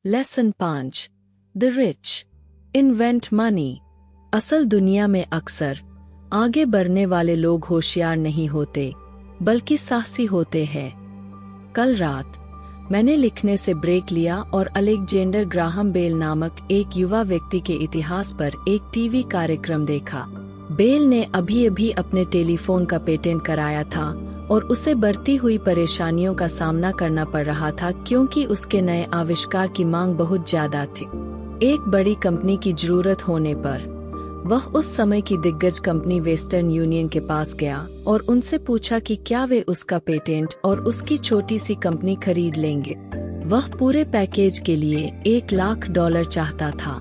Lesson 5 the rich invent money. असल दुनिया में अक्सर आगे बढ़ने वाले लोग होशियार नहीं होते बल्कि साहसी होते हैं। कल रात मैंने लिखने से ब्रेक लिया और अलेक्जेंडर ग्राहम बेल नामक एक युवा व्यक्ति के इतिहास पर एक टीवी कार्यक्रम देखा। बेल ने अभी अभी अपने टेलीफोन का पेटेंट कराया था और उसे बढ़ती हुई परेशानियों का सामना करना पड़ रहा था क्योंकि उसके नए आविष्कार की मांग बहुत ज्यादा थी। एक बड़ी कंपनी की जरूरत होने पर वह उस समय की दिग्गज कंपनी वेस्टर्न यूनियन के पास गया और उनसे पूछा कि क्या वे उसका पेटेंट और उसकी छोटी सी कंपनी खरीद लेंगे। वह पूरे पैकेज के लिए $1,00,000 चाहता था।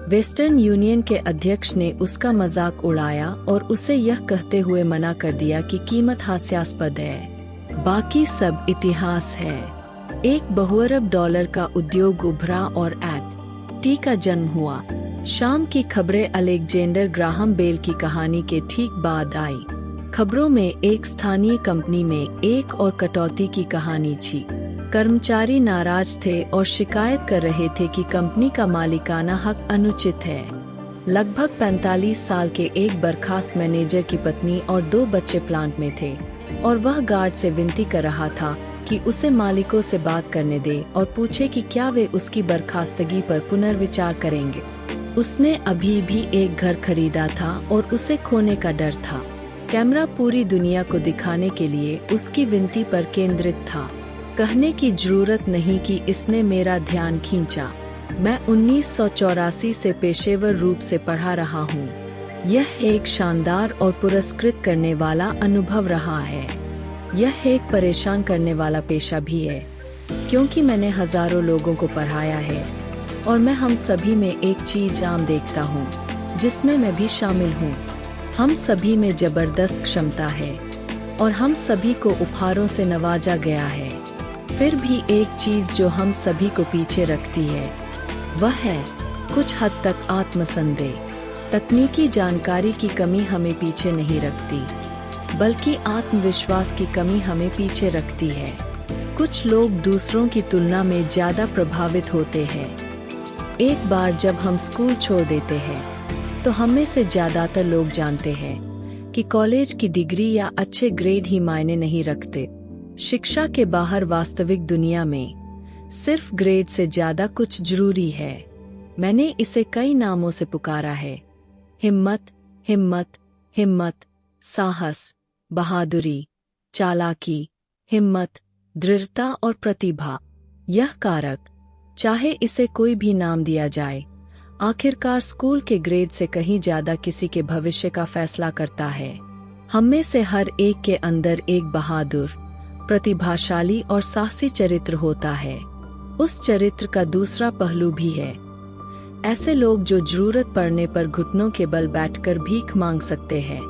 वेस्टर्न यूनियन के अध्यक्ष ने उसका मजाक उड़ाया और उसे यह कहते हुए मना कर दिया कि कीमत हास्यास्पद है, बाकी सब इतिहास है। एक बहुअरब डॉलर का उद्योग उभरा और टी का जन्म हुआ। शाम की खबरें अलेक्जेंडर ग्राहम बेल की कहानी के ठीक बाद आई। खबरों में एक स्थानीय कंपनी में एक और कटौती की कहानी थी। कर्मचारी नाराज थे और शिकायत कर रहे थे कि कंपनी का मालिकाना हक अनुचित है। लगभग 45 साल के एक बर्खास्त मैनेजर की पत्नी और 2 बच्चे प्लांट में थे और वह गार्ड से विनती कर रहा था कि उसे मालिकों से बात करने दे और पूछे कि क्या वे उसकी बर्खास्तगी पर पुनर्विचार करेंगे। उसने अभी भी एक घर खरीदा था और उसे खोने का डर था। कैमरा पूरी दुनिया को दिखाने के लिए उसकी विनती पर केंद्रित था। कहने की जरूरत नहीं कि इसने मेरा ध्यान खींचा। मैं 1984 से पेशेवर रूप से पढ़ा रहा हूँ। यह एक शानदार और पुरस्कृत करने वाला अनुभव रहा है। यह एक परेशान करने वाला पेशा भी है क्योंकि मैंने हजारों लोगों को पढ़ाया है और मैं हम सभी में एक चीज आम देखता हूँ जिसमें मैं भी शामिल हूँ। हम सभी में जबरदस्त क्षमता है और हम सभी को उपहारों से नवाजा गया है। फिर भी एक चीज जो हम सभी को पीछे रखती है वह है कुछ हद तक आत्मसंदेह। तकनीकी जानकारी की कमी हमें पीछे नहीं रखती बल्कि आत्मविश्वास की कमी हमें पीछे रखती है। कुछ लोग दूसरों की तुलना में ज्यादा प्रभावित होते हैं। एक बार जब हम स्कूल छोड़ देते हैं तो हम में से ज्यादातर लोग जानते हैं कि कॉलेज की डिग्री या अच्छे ग्रेड ही मायने नहीं रखते। शिक्षा के बाहर वास्तविक दुनिया में सिर्फ ग्रेड से ज्यादा कुछ जरूरी है। मैंने इसे कई नामों से पुकारा है। हिम्मत, हिम्मत, हिम्मत, साहस, बहादुरी, चालाकी, हिम्मत, दृढ़ता और प्रतिभा। यह कारक, चाहे इसे कोई भी नाम दिया जाए, आखिरकार स्कूल के ग्रेड से कहीं ज्यादा किसी के भविष्य का फैसला करता है। हम में से हर एक के अंदर एक बहादुर, प्रतिभाशाली और साहसी चरित्र होता है। उस चरित्र का दूसरा पहलू भी है। ऐसे लोग जो जरूरत पड़ने पर घुटनों के बल बैठकर भीख मांग सकते हैं।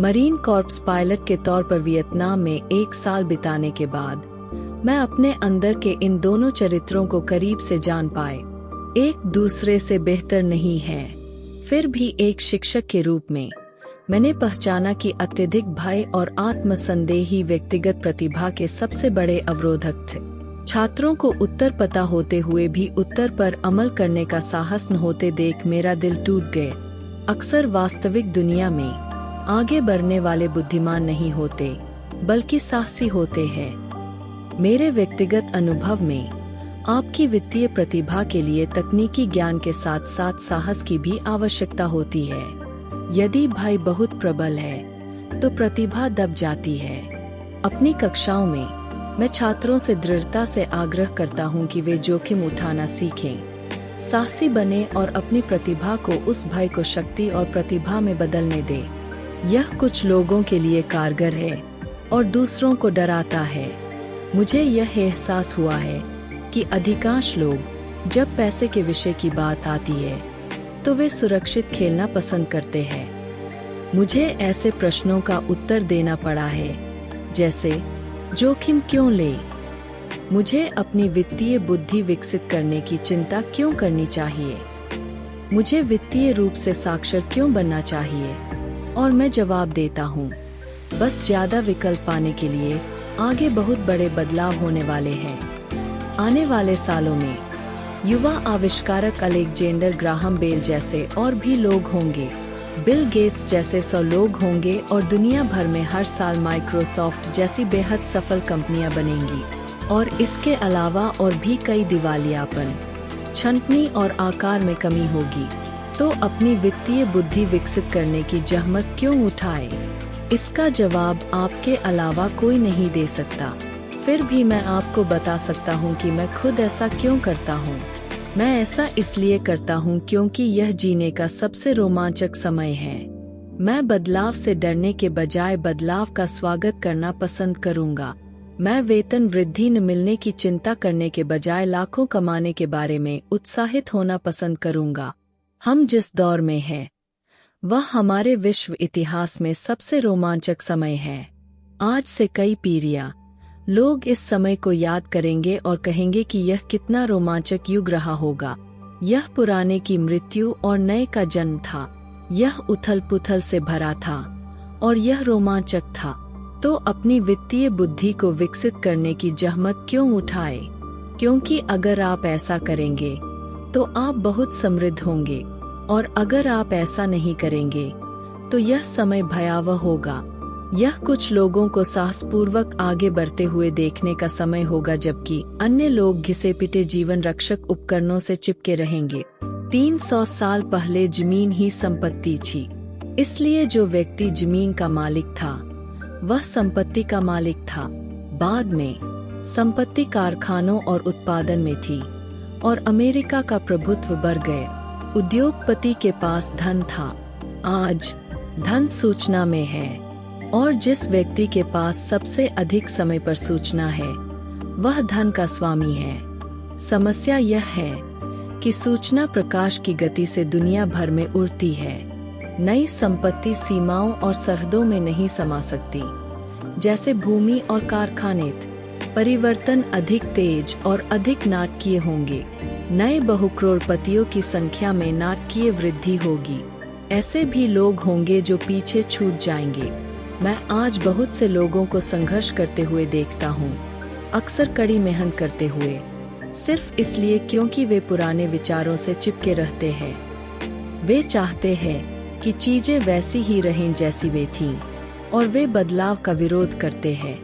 मरीन कॉर्प्स पायलट के तौर पर वियतनाम में 1 साल बिताने के बाद मैं अपने अंदर के इन दोनों चरित्रों को करीब से जान पाए। एक दूसरे से बेहतर नहीं है। फिर भी एक शिक्षक के रूप में मैंने पहचाना कि अत्यधिक भय और आत्मसंदेह ही व्यक्तिगत प्रतिभा के सबसे बड़े अवरोधक थे। छात्रों को उत्तर पता होते हुए भी उत्तर पर अमल करने का साहस न होते देख मेरा दिल टूट गए। अक्सर वास्तविक दुनिया में आगे बढ़ने वाले बुद्धिमान नहीं होते बल्कि साहसी होते हैं। मेरे व्यक्तिगत अनुभव में आपकी वित्तीय प्रतिभा के लिए तकनीकी ज्ञान के साथ साथ साहस की भी आवश्यकता होती है। यदि भय बहुत प्रबल है तो प्रतिभा दब जाती है। अपनी कक्षाओं में मैं छात्रों से दृढ़ता से आग्रह करता हूं कि वे जोखिम उठाना सीखें, साहसी बने और अपनी प्रतिभा को उस भय को शक्ति और प्रतिभा में बदलने दें। यह कुछ लोगों के लिए कारगर है और दूसरों को डराता है। मुझे यह एहसास हुआ है कि अधिकांश लोग जब पैसे के विषय की बात आती है तो वे सुरक्षित खेलना पसंद करते हैं। मुझे ऐसे प्रश्नों का उत्तर देना पड़ा है जैसे जोखिम क्यों ले? मुझे अपनी वित्तीय बुद्धि विकसित करने की चिंता क्यों करनी चाहिए? मुझे वित्तीय रूप से साक्षर क्यों बनना चाहिए? और मैं जवाब देता हूँ, बस ज्यादा विकल्प पाने के लिए आगे बहुत बड़े बदलाव होने वाले हैं। आने वाले सालों में युवा आविष्कारक अलेक्जेंडर ग्राहम बेल जैसे और भी लोग होंगे। बिल गेट्स जैसे 100 लोग होंगे और दुनिया भर में हर साल माइक्रोसॉफ्ट जैसी बेहद सफल कंपनियां बनेंगी। और इसके अलावा और भी कई दिवालियापन, छंटनी और आकार में कमी होगी। तो अपनी वित्तीय बुद्धि विकसित करने की जहमत क्यों उठाए? इसका जवाब आपके अलावा कोई नहीं दे सकता। फिर भी मैं आपको बता सकता हूँ कि मैं खुद ऐसा क्यों करता हूँ। मैं ऐसा इसलिए करता हूँ क्योंकि यह जीने का सबसे रोमांचक समय है। मैं बदलाव से डरने के बजाय बदलाव का स्वागत करना पसंद करूँगा। मैं वेतन वृद्धि न मिलने की चिंता करने के बजाय लाखों कमाने के बारे में उत्साहित होना पसंद करूँगा। हम जिस दौर में हैं, वह हमारे विश्व इतिहास में सबसे रोमांचक समय है। आज से कई पीढ़ियां लोग इस समय को याद करेंगे और कहेंगे कि यह कितना रोमांचक युग रहा होगा। यह पुराने की मृत्यु और नए का जन्म था। यह उथल पुथल से भरा था और यह रोमांचक था। तो अपनी वित्तीय बुद्धि को विकसित करने की जहमत क्यों उठाए? क्योंकि अगर आप ऐसा करेंगे तो आप बहुत समृद्ध होंगे, और अगर आप ऐसा नहीं करेंगे तो यह समय भयावह होगा। यह कुछ लोगों को साहसपूर्वक आगे बढ़ते हुए देखने का समय होगा, जबकि अन्य लोग घिसे पिटे जीवन रक्षक उपकरणों से चिपके रहेंगे। 300 साल पहले जमीन ही संपत्ति थी, इसलिए जो व्यक्ति जमीन का मालिक था वह संपत्ति का मालिक था। बाद में संपत्ति कारखानों और उत्पादन में थी और अमेरिका का प्रभुत्व बढ़ गए। उद्योगपति के पास धन था। आज धन सूचना में है, और जिस व्यक्ति के पास सबसे अधिक समय पर सूचना है वह धन का स्वामी है। समस्या यह है कि सूचना प्रकाश की गति से दुनिया भर में उड़ती है। नई संपत्ति सीमाओं और सरहदों में नहीं समा सकती। जैसे भूमि और कारखाने, परिवर्तन अधिक तेज और अधिक नाटकीय होंगे। नए बहुकरोड़पतियों की संख्या में नाटकीय वृद्धि होगी। ऐसे भी लोग होंगे जो पीछे छूट जाएंगे। मैं आज बहुत से लोगों को संघर्ष करते हुए देखता हूँ, अक्सर कड़ी मेहनत करते हुए, सिर्फ इसलिए क्योंकि वे पुराने विचारों से चिपके रहते हैं। वे चाहते हैं कि चीजें वैसी ही रहें जैसी वे थीं, और वे बदलाव का विरोध करते हैं।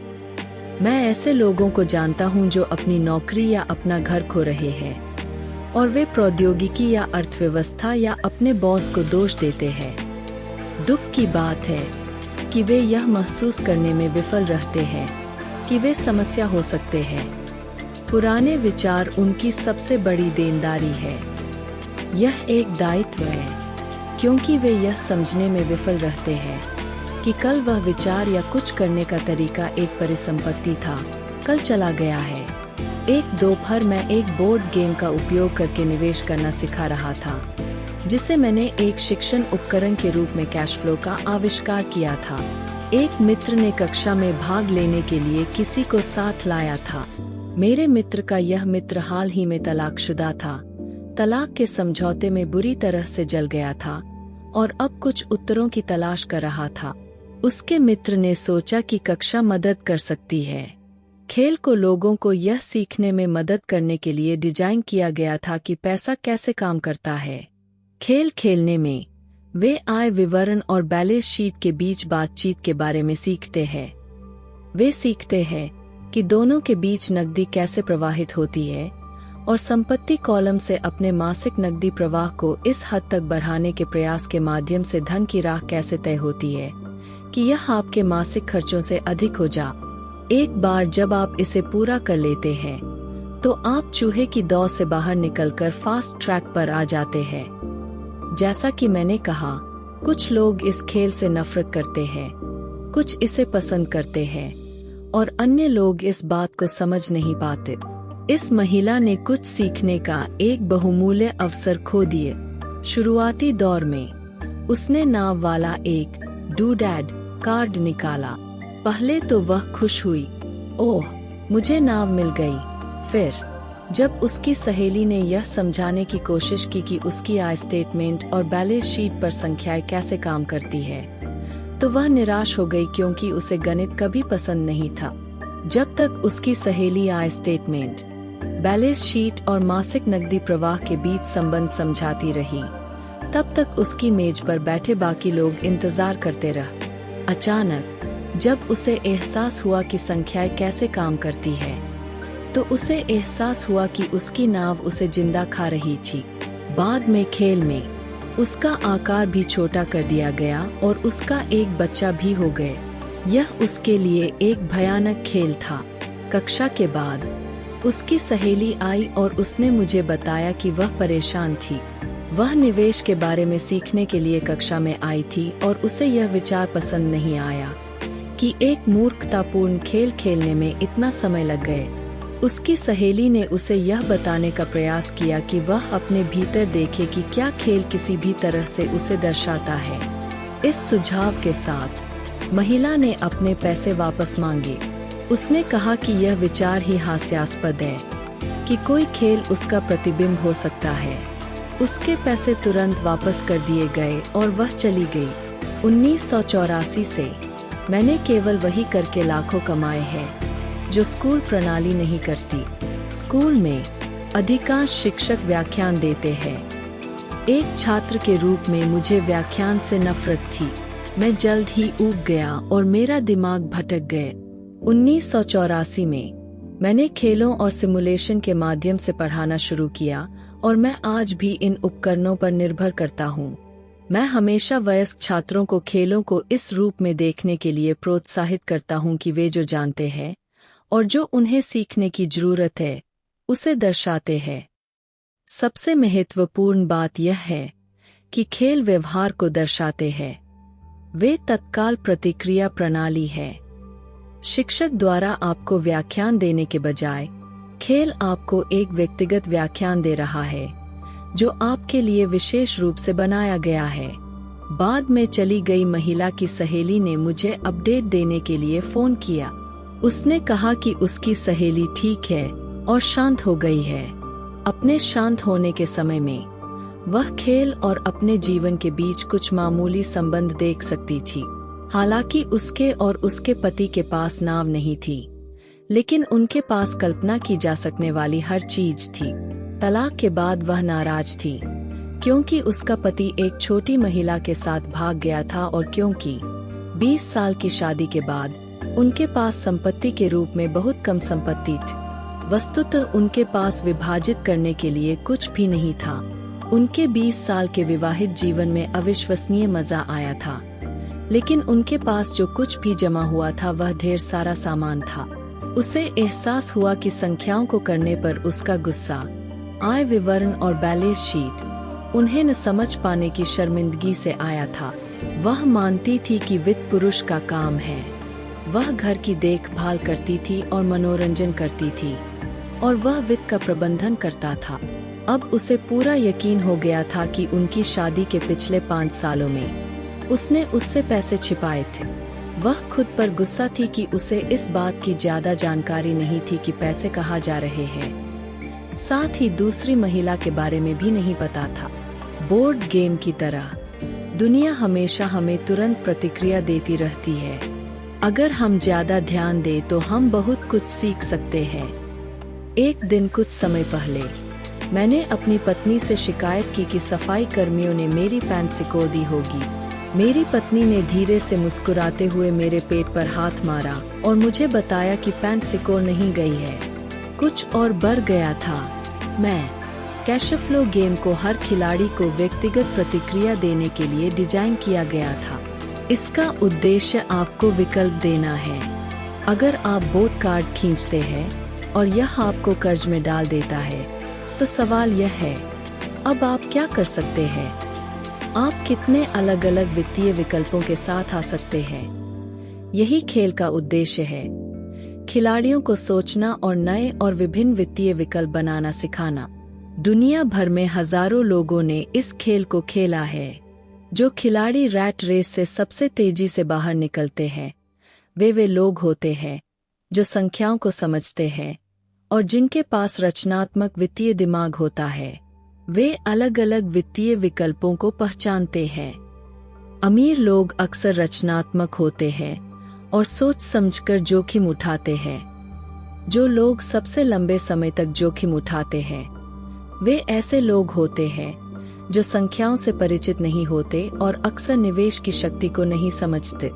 मैं ऐसे लोगों को जानता हूँ जो अपनी नौकरी या अपना घर खो रहे हैं, और वे प्रौद्योगिकी या अर्थव्यवस्था या अपने बॉस को दोष देते हैं। दुख की बात है कि वे यह महसूस करने में विफल रहते हैं कि वे समस्या हो सकते हैं। पुराने विचार उनकी सबसे बड़ी देनदारी है। यह एक दायित्व है, क्योंकि वे यह समझने में विफल रहते हैं कि कल वह विचार या कुछ करने का तरीका एक परिसंपत्ति था, कल चला गया है। एक दोपहर मैं एक बोर्ड गेम का उपयोग करके निवेश करना सिखा रहा था, जिसे मैंने एक शिक्षण उपकरण के रूप में कैश फ्लो का आविष्कार किया था। एक मित्र ने कक्षा में भाग लेने के लिए किसी को साथ लाया था। मेरे मित्र का यह मित्र हाल ही में तलाकशुदा था, तलाक के समझौते में बुरी तरह से जल गया था और अब कुछ उत्तरों की तलाश कर रहा था। उसके मित्र ने सोचा कि कक्षा मदद कर सकती है। खेल को लोगों को यह सीखने में मदद करने के लिए डिजाइन किया गया था कि पैसा कैसे काम करता है। खेल खेलने में वे आय विवरण और बैलेंस शीट के बीच बातचीत के बारे में सीखते हैं। वे सीखते हैं कि दोनों के बीच नकदी कैसे प्रवाहित होती है और संपत्ति कॉलम से अपने मासिक नकदी प्रवाह को इस हद तक बढ़ाने के प्रयास के माध्यम से धन की राह कैसे तय होती है कि यह आपके मासिक खर्चों से अधिक हो जा। एक बार जब आप इसे पूरा कर लेते हैं तो आप चूहे की दौड़ से बाहर निकलकर फास्ट ट्रैक पर आ जाते हैं। जैसा कि मैंने कहा, कुछ लोग इस खेल से नफरत करते हैं, कुछ इसे पसंद करते हैं और अन्य लोग इस बात को समझ नहीं पाते। इस महिला ने कुछ सीखने का एक बहुमूल्य अवसर खो दिए। शुरुआती दौर में उसने नाव वाला एक डूडैड कार्ड निकाला। पहले तो वह खुश हुई, ओह मुझे नाव मिल गई। फिर जब उसकी सहेली ने यह समझाने की कोशिश की कि उसकी आय स्टेटमेंट और बैलेंस शीट पर संख्याएं कैसे काम करती है, तो वह निराश हो गई क्योंकि उसे गणित कभी पसंद नहीं था। जब तक उसकी सहेली आय स्टेटमेंट, बैलेंस शीट और मासिक नकदी प्रवाह के बीच संबंध समझाती रही। तब तक उसकी मेज पर बैठे बाकी लोग इंतजार करते रहे। अचानक जब उसे एहसास हुआ कि संख्याएं कैसे काम करती है, तो उसे एहसास हुआ कि उसकी नाव उसे जिंदा खा रही थी। बाद में खेल में उसका आकार भी छोटा कर दिया गया और उसका एक बच्चा भी हो गए। यह उसके लिए एक भयानक खेल था। कक्षा के बाद उसकी सहेली आई और उसने मुझे बताया कि वह परेशान थी। वह निवेश के बारे में सीखने के लिए कक्षा में आई थी और उसे यह विचार पसंद नहीं आया कि एक मूर्खतापूर्ण खेल खेलने में इतना समय लग गए। उसकी सहेली ने उसे यह बताने का प्रयास किया कि वह अपने भीतर देखे कि क्या खेल किसी भी तरह से उसे दर्शाता है। इस सुझाव के साथ महिला ने अपने पैसे वापस मांगे। उसने कहा कि यह विचार ही हास्यास्पद है कि कोई खेल उसका प्रतिबिंब हो सकता है। उसके पैसे तुरंत वापस कर दिए गए और वह चली गई। 1984 से मैंने केवल वही करके लाखों कमाए हैं जो स्कूल प्रणाली नहीं करती। स्कूल में अधिकांश शिक्षक व्याख्यान देते हैं। एक छात्र के रूप में मुझे व्याख्यान से नफरत थी। मैं जल्द ही ऊब गया और मेरा दिमाग भटक गए। 1984 में मैंने खेलों और सिमुलेशन के माध्यम से पढ़ाना शुरू किया और मैं आज भी इन उपकरणों पर निर्भर करता हूँ। मैं हमेशा वयस्क छात्रों को खेलों को इस रूप में देखने के लिए प्रोत्साहित करता हूँ कि वे जो जानते हैं और जो उन्हें सीखने की जरूरत है उसे दर्शाते हैं। सबसे महत्वपूर्ण बात यह है कि खेल व्यवहार को दर्शाते हैं। वे तत्काल प्रतिक्रिया प्रणाली है। शिक्षक द्वारा आपको व्याख्यान देने के बजाय खेल आपको एक व्यक्तिगत व्याख्यान दे रहा है जो आपके लिए विशेष रूप से बनाया गया है। बाद में चली गई महिला की सहेली ने मुझे अपडेट देने के लिए फोन किया। उसने कहा कि उसकी सहेली ठीक है और शांत हो गई है। अपने शांत होने के समय में वह खेल और अपने जीवन के बीच कुछ मामूली संबंध देख सकती थी। हालांकि उसके और उसके पति के पास नाव नहीं थी, लेकिन उनके पास कल्पना की जा सकने वाली हर चीज थी। तलाक के बाद वह नाराज थी क्योंकि उसका पति एक छोटी महिला के साथ भाग गया था और क्योंकि 20 साल की शादी के बाद उनके पास संपत्ति के रूप में बहुत कम संपत्ति थी। वस्तुतः उनके पास विभाजित करने के लिए कुछ भी नहीं था। उनके 20 साल के विवाहित जीवन में अविश्वसनीय मजा आया था, लेकिन उनके पास जो कुछ भी जमा हुआ था वह ढेर सारा सामान था। उसे एहसास हुआ कि संख्याओं को करने पर उसका गुस्सा, आय विवरण और बैलेंस शीट उन्हें न समझ पाने की शर्मिंदगी से आया था। वह मानती थी कि वित्त पुरुष का काम है। वह घर की देखभाल करती थी और मनोरंजन करती थी और वह वित्त का प्रबंधन करता था। अब उसे पूरा यकीन हो गया था कि उनकी शादी के पिछले 5 सालों में उसने उससे पैसे छिपाए थे। वह खुद पर गुस्सा थी कि उसे इस बात की ज्यादा जानकारी नहीं थी कि पैसे कहाँ जा रहे हैं। साथ ही दूसरी महिला के बारे में भी नहीं पता था। बोर्ड गेम की तरह दुनिया हमेशा हमें तुरंत प्रतिक्रिया देती रहती है। अगर हम ज्यादा ध्यान दें तो हम बहुत कुछ सीख सकते हैं। एक दिन कुछ समय पहले मैंने अपनी पत्नी से शिकायत की कि सफाई कर्मियों ने मेरी पैंट सिकोड़ दी होगी। मेरी पत्नी ने धीरे से मुस्कुराते हुए मेरे पेट पर हाथ मारा और मुझे बताया कि पैंट सिकोड़ नहीं गई है, कुछ और बढ़ गया था। मैं कैश फ्लो गेम को हर खिलाड़ी को व्यक्तिगत प्रतिक्रिया देने के लिए डिजाइन किया गया था। इसका उद्देश्य आपको विकल्प देना है। अगर आप बोट कार्ड खींचते हैं और यह आपको कर्ज में डाल देता है, तो सवाल यह है, अब आप क्या कर सकते हैं? आप कितने अलग अलग वित्तीय विकल्पों के साथ आ सकते हैं? यही खेल का उद्देश्य है, खिलाड़ियों को सोचना और नए और विभिन्न वित्तीय विकल्प बनाना सिखाना। दुनिया भर में हजारों लोगों ने इस खेल को खेला है। जो खिलाड़ी रैट रेस से सबसे तेजी से बाहर निकलते हैं, वे लोग होते हैं जो संख्याओं को समझते हैं और जिनके पास रचनात्मक वित्तीय दिमाग होता है। वे अलग अलग वित्तीय विकल्पों को पहचानते हैं। अमीर लोग अक्सर रचनात्मक होते हैं और सोच समझकर जोखिम उठाते हैं। जो लोग सबसे लंबे समय तक जोखिम उठाते हैं वे ऐसे लोग होते हैं जो संख्याओं से परिचित नहीं होते और अक्सर निवेश की शक्ति को नहीं समझते।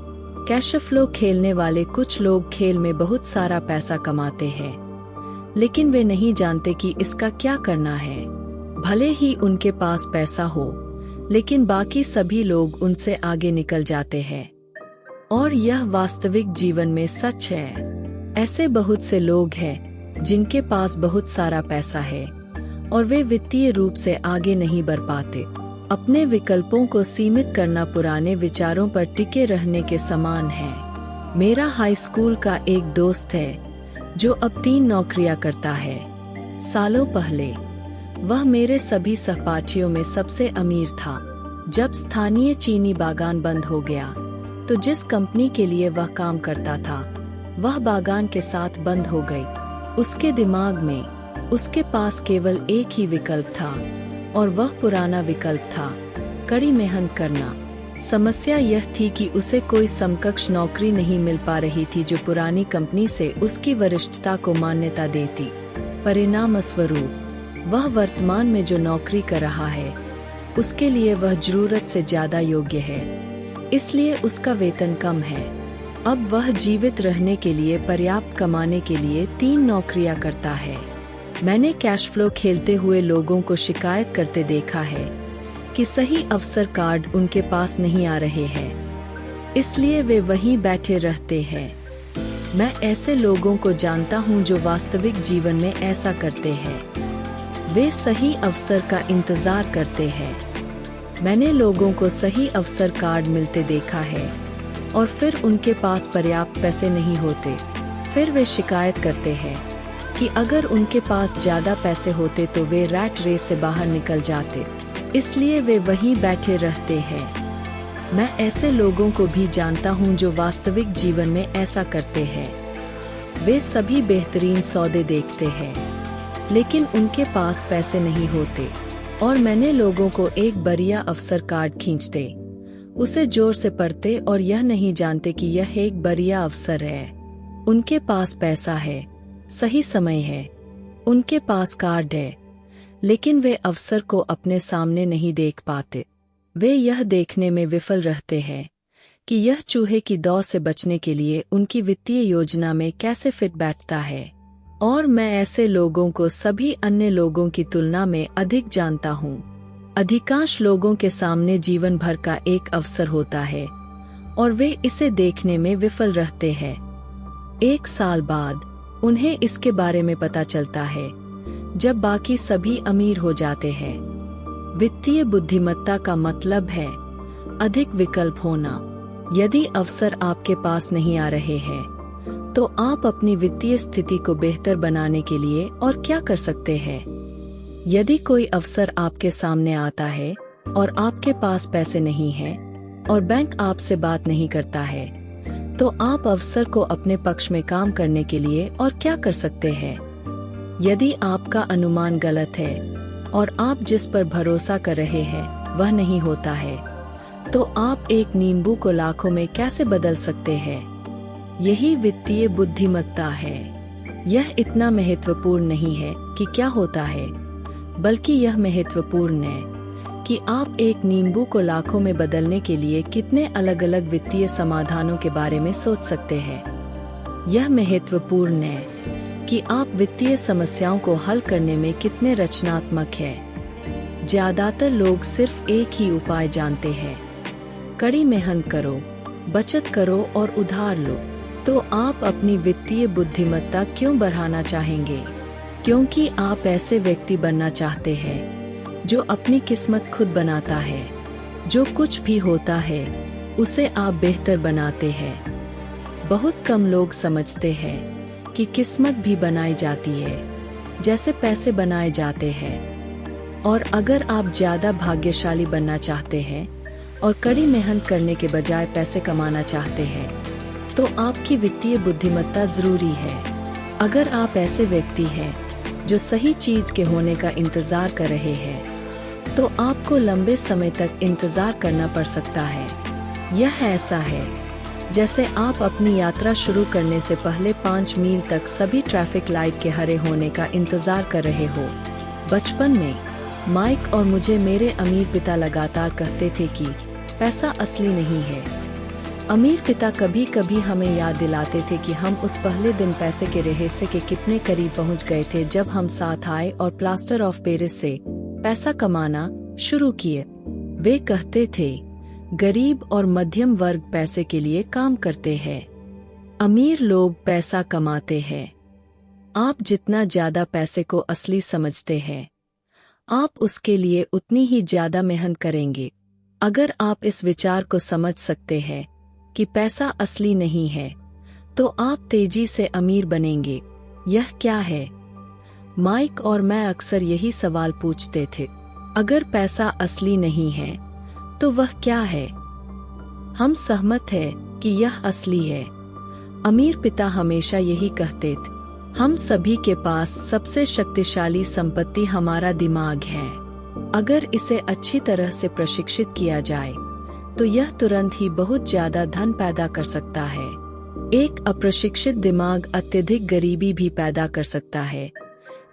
कैश फ्लो खेलने वाले कुछ लोग खेल में बहुत सारा पैसा कमाते हैं, लेकिन वे नहीं जानते कि इसका क्या करना है। भले ही उनके पास पैसा हो, लेकिन बाकी सभी लोग उनसे आगे निकल जाते हैं। और यह वास्तविक जीवन में सच है। ऐसे बहुत से लोग हैं जिनके पास बहुत सारा पैसा है और वे वित्तीय रूप से आगे नहीं बढ़ पाते। अपने विकल्पों को सीमित करना पुराने विचारों पर टिके रहने के समान है। मेरा हाई स्कूल का एक दोस्त है जो अब 3 नौकरियां करता है। सालों पहले वह मेरे सभी सहपाठियों में सबसे अमीर था। जब स्थानीय चीनी बागान बंद हो गया तो जिस कंपनी के लिए वह काम करता था वह बागान के साथ बंद हो गई। उसके दिमाग में उसके पास केवल एक ही विकल्प था और वह पुराना विकल्प था, कड़ी मेहनत करना। समस्या यह थी कि उसे कोई समकक्ष नौकरी नहीं मिल पा रही थी जो पुरानी कंपनी से उसकी वरिष्ठता को मान्यता देती। परिणाम स्वरूप वह वर्तमान में जो नौकरी कर रहा है उसके लिए वह जरूरत से ज्यादा योग्य है, इसलिए उसका वेतन कम है। अब वह जीवित रहने के लिए पर्याप्त कमाने के लिए 3 नौकरियां करता है। मैंने कैश फ्लो खेलते हुए लोगों को शिकायत करते देखा है कि सही अवसर कार्ड उनके पास नहीं आ रहे हैं, इसलिए वे वहीं बैठे रहते हैं। मैं ऐसे लोगों को जानता हूं जो वास्तविक जीवन में ऐसा करते हैं। वे सही अवसर का इंतजार करते हैं। मैंने लोगों को सही अवसर कार्ड मिलते देखा है और फिर उनके पास पर्याप्त पैसे नहीं होते। फिर वे शिकायत करते हैं कि अगर उनके पास ज्यादा पैसे होते तो वे रैट रेस से बाहर निकल जाते, इसलिए वे वहीं बैठे रहते हैं। मैं ऐसे लोगों को भी जानता हूं जो वास्तविक जीवन में ऐसा करते हैं। वे सभी बेहतरीन सौदे देखते हैं, लेकिन उनके पास पैसे नहीं होते। और मैंने लोगों को एक बढ़िया अवसर कार्ड खींचते, उसे जोर से पढ़ते और यह नहीं जानते कि यह एक बढ़िया अवसर है। उनके पास पैसा है, सही समय है, उनके पास कार्ड है, लेकिन वे अवसर को अपने सामने नहीं देख पाते। वे यह देखने में विफल रहते हैं कि यह चूहे की दौड़ से बचने के लिए उनकी वित्तीय योजना में कैसे फिट बैठता है। और मैं ऐसे लोगों को सभी अन्य लोगों की तुलना में अधिक जानता हूँ। अधिकांश लोगों के सामने जीवन भर का एक अवसर होता है और वे इसे देखने में विफल रहते हैं। 1 साल बाद उन्हें इसके बारे में पता चलता है जब बाकी सभी अमीर हो जाते हैं। वित्तीय बुद्धिमत्ता का मतलब है अधिक विकल्प होना। यदि अवसर आपके पास नहीं आ रहे हैं तो आप अपनी वित्तीय स्थिति को बेहतर बनाने के लिए और क्या कर सकते हैं। यदि कोई अवसर आपके सामने आता है और आपके पास पैसे नहीं हैं और बैंक आपसे बात नहीं करता है, तो आप अवसर को अपने पक्ष में काम करने के लिए और क्या कर सकते हैं। यदि आपका अनुमान गलत है और आप जिस पर भरोसा कर रहे हैं वह नहीं होता है, तो आप एक नींबू को लाखों में कैसे बदल सकते हैं। यही वित्तीय बुद्धिमत्ता है। यह इतना महत्वपूर्ण नहीं है कि क्या होता है, बल्कि यह महत्वपूर्ण है कि आप एक नींबू को लाखों में बदलने के लिए कितने अलग अलग वित्तीय समाधानों के बारे में सोच सकते हैं। यह महत्वपूर्ण है कि आप वित्तीय समस्याओं को हल करने में कितने रचनात्मक हैं। ज्यादातर लोग सिर्फ एक ही उपाय जानते हैं, कड़ी मेहनत करो, बचत करो और उधार लो। तो आप अपनी वित्तीय बुद्धिमत्ता क्यों बढ़ाना चाहेंगे? क्योंकि आप ऐसे व्यक्ति बनना चाहते हैं जो अपनी किस्मत खुद बनाता है। जो कुछ भी होता है उसे आप बेहतर बनाते हैं। बहुत कम लोग समझते हैं कि किस्मत भी बनाई जाती है जैसे पैसे बनाए जाते हैं। और अगर आप ज्यादा भाग्यशाली बनना चाहते हैं और कड़ी मेहनत करने के बजाय पैसे कमाना चाहते हैं, तो आपकी वित्तीय बुद्धिमत्ता जरूरी है। अगर आप ऐसे व्यक्ति हैं जो सही चीज के होने का इंतजार कर रहे हैं, तो आपको लंबे समय तक इंतजार करना पड़ सकता है। यह ऐसा है जैसे आप अपनी यात्रा शुरू करने से पहले 5 मील तक सभी ट्रैफिक लाइट के हरे होने का इंतजार कर रहे हो। बचपन में माइक और मुझे मेरे अमीर पिता लगातार कहते थे कि पैसा असली नहीं है। अमीर पिता कभी कभी हमें याद दिलाते थे कि हम उस पहले दिन पैसे के रहस्य के कितने करीब पहुंच गए थे जब हम साथ आए और प्लास्टर ऑफ पेरिस से पैसा कमाना शुरू किए। वे कहते थे, गरीब और मध्यम वर्ग पैसे के लिए काम करते हैं, अमीर लोग पैसा कमाते हैं। आप जितना ज्यादा पैसे को असली समझते हैं, आप उसके लिए उतनी ही ज्यादा मेहनत करेंगे। अगर आप इस विचार को समझ सकते हैं कि पैसा असली नहीं है, तो आप तेजी से अमीर बनेंगे। यह क्या है? माइक और मैं अक्सर यही सवाल पूछते थे। अगर पैसा असली नहीं है, तो वह क्या है? हम सहमत हैं कि यह असली है। अमीर पिता हमेशा यही कहते थे, हम सभी के पास सबसे शक्तिशाली संपत्ति हमारा दिमाग है। अगर इसे अच्छी तरह से प्रशिक्षित किया जाए, तो यह तुरंत ही बहुत ज्यादा धन पैदा कर सकता है। एक अप्रशिक्षित दिमाग अत्यधिक गरीबी भी पैदा कर सकता है,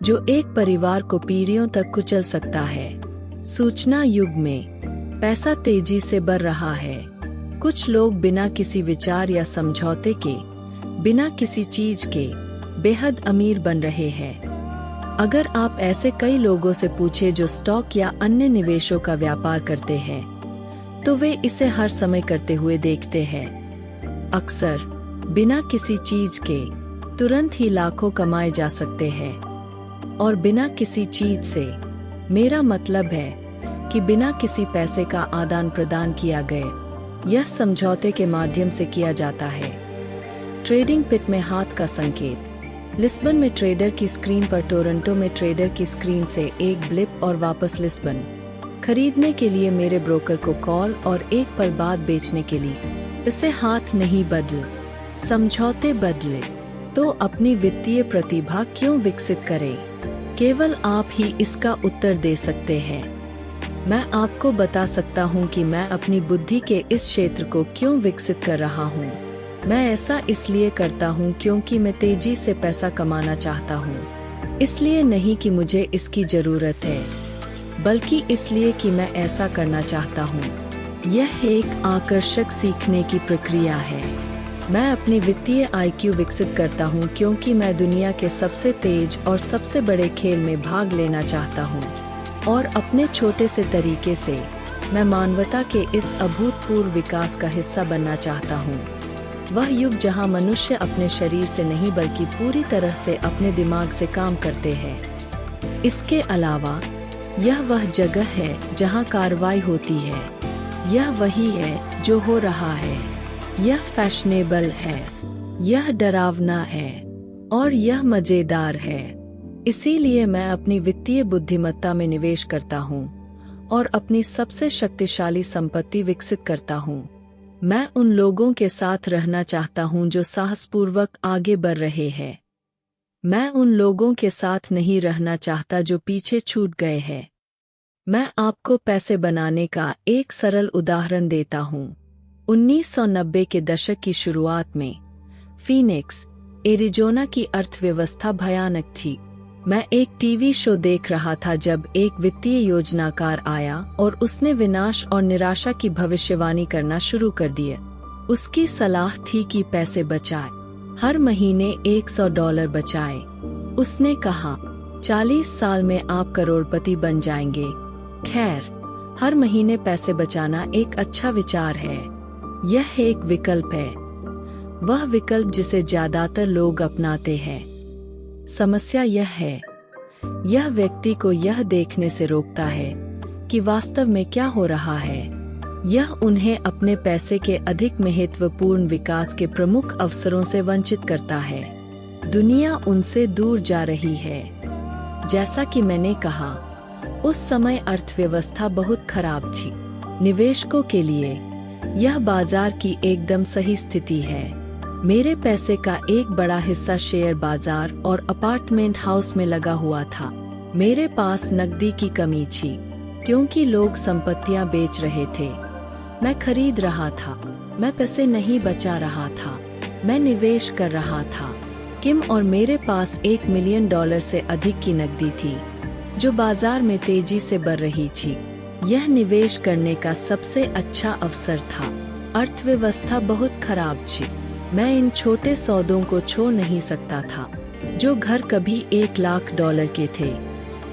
जो एक परिवार को पीढ़ियों तक कुचल सकता है। सूचना युग में पैसा तेजी से बढ़ रहा है। कुछ लोग बिना किसी विचार या समझौते के, बिना किसी चीज के बेहद अमीर बन रहे हैं। अगर आप ऐसे कई लोगों से पूछे जो स्टॉक या अन्य निवेशों का व्यापार करते हैं, तो वे इसे हर समय करते हुए देखते हैं। अक्सर बिना किसी चीज के तुरंत ही लाखों कमाए जा सकते हैं। और बिना किसी चीज से मेरा मतलब है कि बिना किसी पैसे का आदान प्रदान किया गए। यह समझौते के माध्यम से किया जाता है। ट्रेडिंग पिट में हाथ का संकेत। लिस्बन में ट्रेडर की स्क्रीन पर, टोरंटो में ट्रेडर की स्क्रीन से एक ब्लिप और वापस लिस्बन। खरीदने के लिए मेरे ब्रोकर को कॉल और एक पल बाद बेचने के लिए। इसे हाथ नहीं बदले, समझौते बदले। तो अपनी वित्तीय प्रतिभा क्यों विकसित करें? केवल आप ही इसका उत्तर दे सकते हैं। मैं आपको बता सकता हूं कि मैं अपनी बुद्धि के इस क्षेत्र को क्यों विकसित कर रहा हूं। मैं ऐसा इसलिए करता हूं क्योंकि मैं तेजी से पैसा कमाना चाहता हूं। इसलिए नहीं कि मुझे इसकी जरूरत है, बल्कि इसलिए कि मैं ऐसा करना चाहता हूं। यह एक आकर्षक सीखने की प्रक्रिया है। मैं अपनी वित्तीय IQ विकसित करता हूं क्योंकि मैं दुनिया के सबसे तेज और सबसे बड़े खेल में भाग लेना चाहता हूं। और अपने छोटे से तरीके से मैं मानवता के इस अभूतपूर्व विकास का हिस्सा बनना चाहता हूँ। वह युग जहाँ मनुष्य अपने शरीर से नहीं बल्कि पूरी तरह से अपने दिमाग से काम करते हैं। इसके अलावा यह वह जगह है जहाँ कार्रवाई होती है। यह वही है जो हो रहा है। यह फैशनेबल है, यह डरावना है और यह मजेदार है। इसीलिए मैं अपनी वित्तीय बुद्धिमत्ता में निवेश करता हूँ और अपनी सबसे शक्तिशाली संपत्ति विकसित करता हूँ। मैं उन लोगों के साथ रहना चाहता हूँ जो साहसपूर्वक आगे बढ़ रहे हैं। मैं उन लोगों के साथ नहीं रहना चाहता जो पीछे छूट गए हैं। मैं आपको पैसे बनाने का एक सरल उदाहरण देता हूँ। 1990 के दशक की शुरुआत में फीनिक्स, एरिज़ोना की अर्थव्यवस्था भयानक थी। मैं एक टीवी शो देख रहा था जब एक वित्तीय योजनाकार आया और उसने विनाश और निराशा की भविष्यवाणी करना शुरू कर दिया। उसकी सलाह थी कि पैसे बचाए, हर महीने $100 बचाए। उसने कहा, 40 साल में आप करोड़पति बन जाएंगे। खैर, हर महीने पैसे बचाना एक अच्छा विचार है। यह एक विकल्प है, वह विकल्प जिसे ज्यादातर लोग अपनाते हैं। समस्या यह है, यह व्यक्ति को यह देखने से रोकता है कि वास्तव में क्या हो रहा है। यह उन्हें अपने पैसे के अधिक महत्वपूर्ण विकास के प्रमुख अवसरों से वंचित करता है। दुनिया उनसे दूर जा रही है। जैसा कि मैंने कहा, उस समय अर्थव्यवस्था बहुत खराब थी। निवेशकों के लिए यह बाजार की एकदम सही स्थिति है। मेरे पैसे का एक बड़ा हिस्सा शेयर बाजार और अपार्टमेंट हाउस में लगा हुआ था। मेरे पास नकदी की कमी थी क्योंकि लोग संपत्तियां बेच रहे थे। मैं खरीद रहा था। मैं पैसे नहीं बचा रहा था, मैं निवेश कर रहा था। किम और मेरे पास $1 मिलियन से अधिक की नकदी थी, जो बाजार में तेजी से बढ़ रही थी। यह निवेश करने का सबसे अच्छा अवसर था। अर्थव्यवस्था बहुत खराब थी। मैं इन छोटे सौदों को छोड़ नहीं सकता था। जो घर कभी $1 लाख के थे,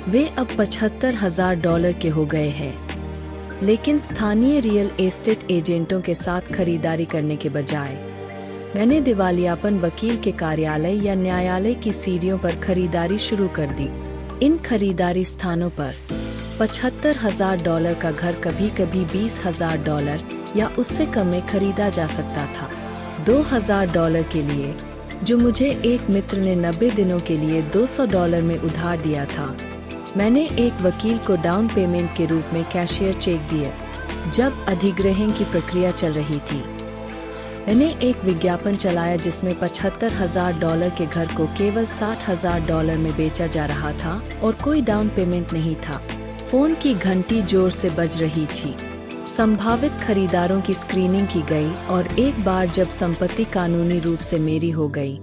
वे अब $75,000 के हो गए हैं। लेकिन स्थानीय रियल एस्टेट एजेंटों के साथ खरीदारी करने के बजाय मैंने दिवालियापन वकील के कार्यालय या न्यायालय की सीढ़ियों पर खरीदारी शुरू कर दी। इन खरीदारी स्थानों पर $75,000 का घर कभी कभी $20,000 या उससे कम में खरीदा जा सकता था। $2,000 के लिए, जो मुझे एक मित्र ने 90 दिनों के लिए $200 में उधार दिया था, मैंने एक वकील को डाउन पेमेंट के रूप में कैशियर चेक दिए। जब अधिग्रहण की प्रक्रिया चल रही थी, मैंने एक विज्ञापन चलाया जिसमें $75,000 के घर को केवल $60,000 में बेचा जा रहा था और कोई डाउन पेमेंट नहीं था। फोन की घंटी जोर से बज रही थी। संभावित खरीदारों की स्क्रीनिंग की गई और एक बार जब संपत्ति कानूनी रूप से मेरी हो गई,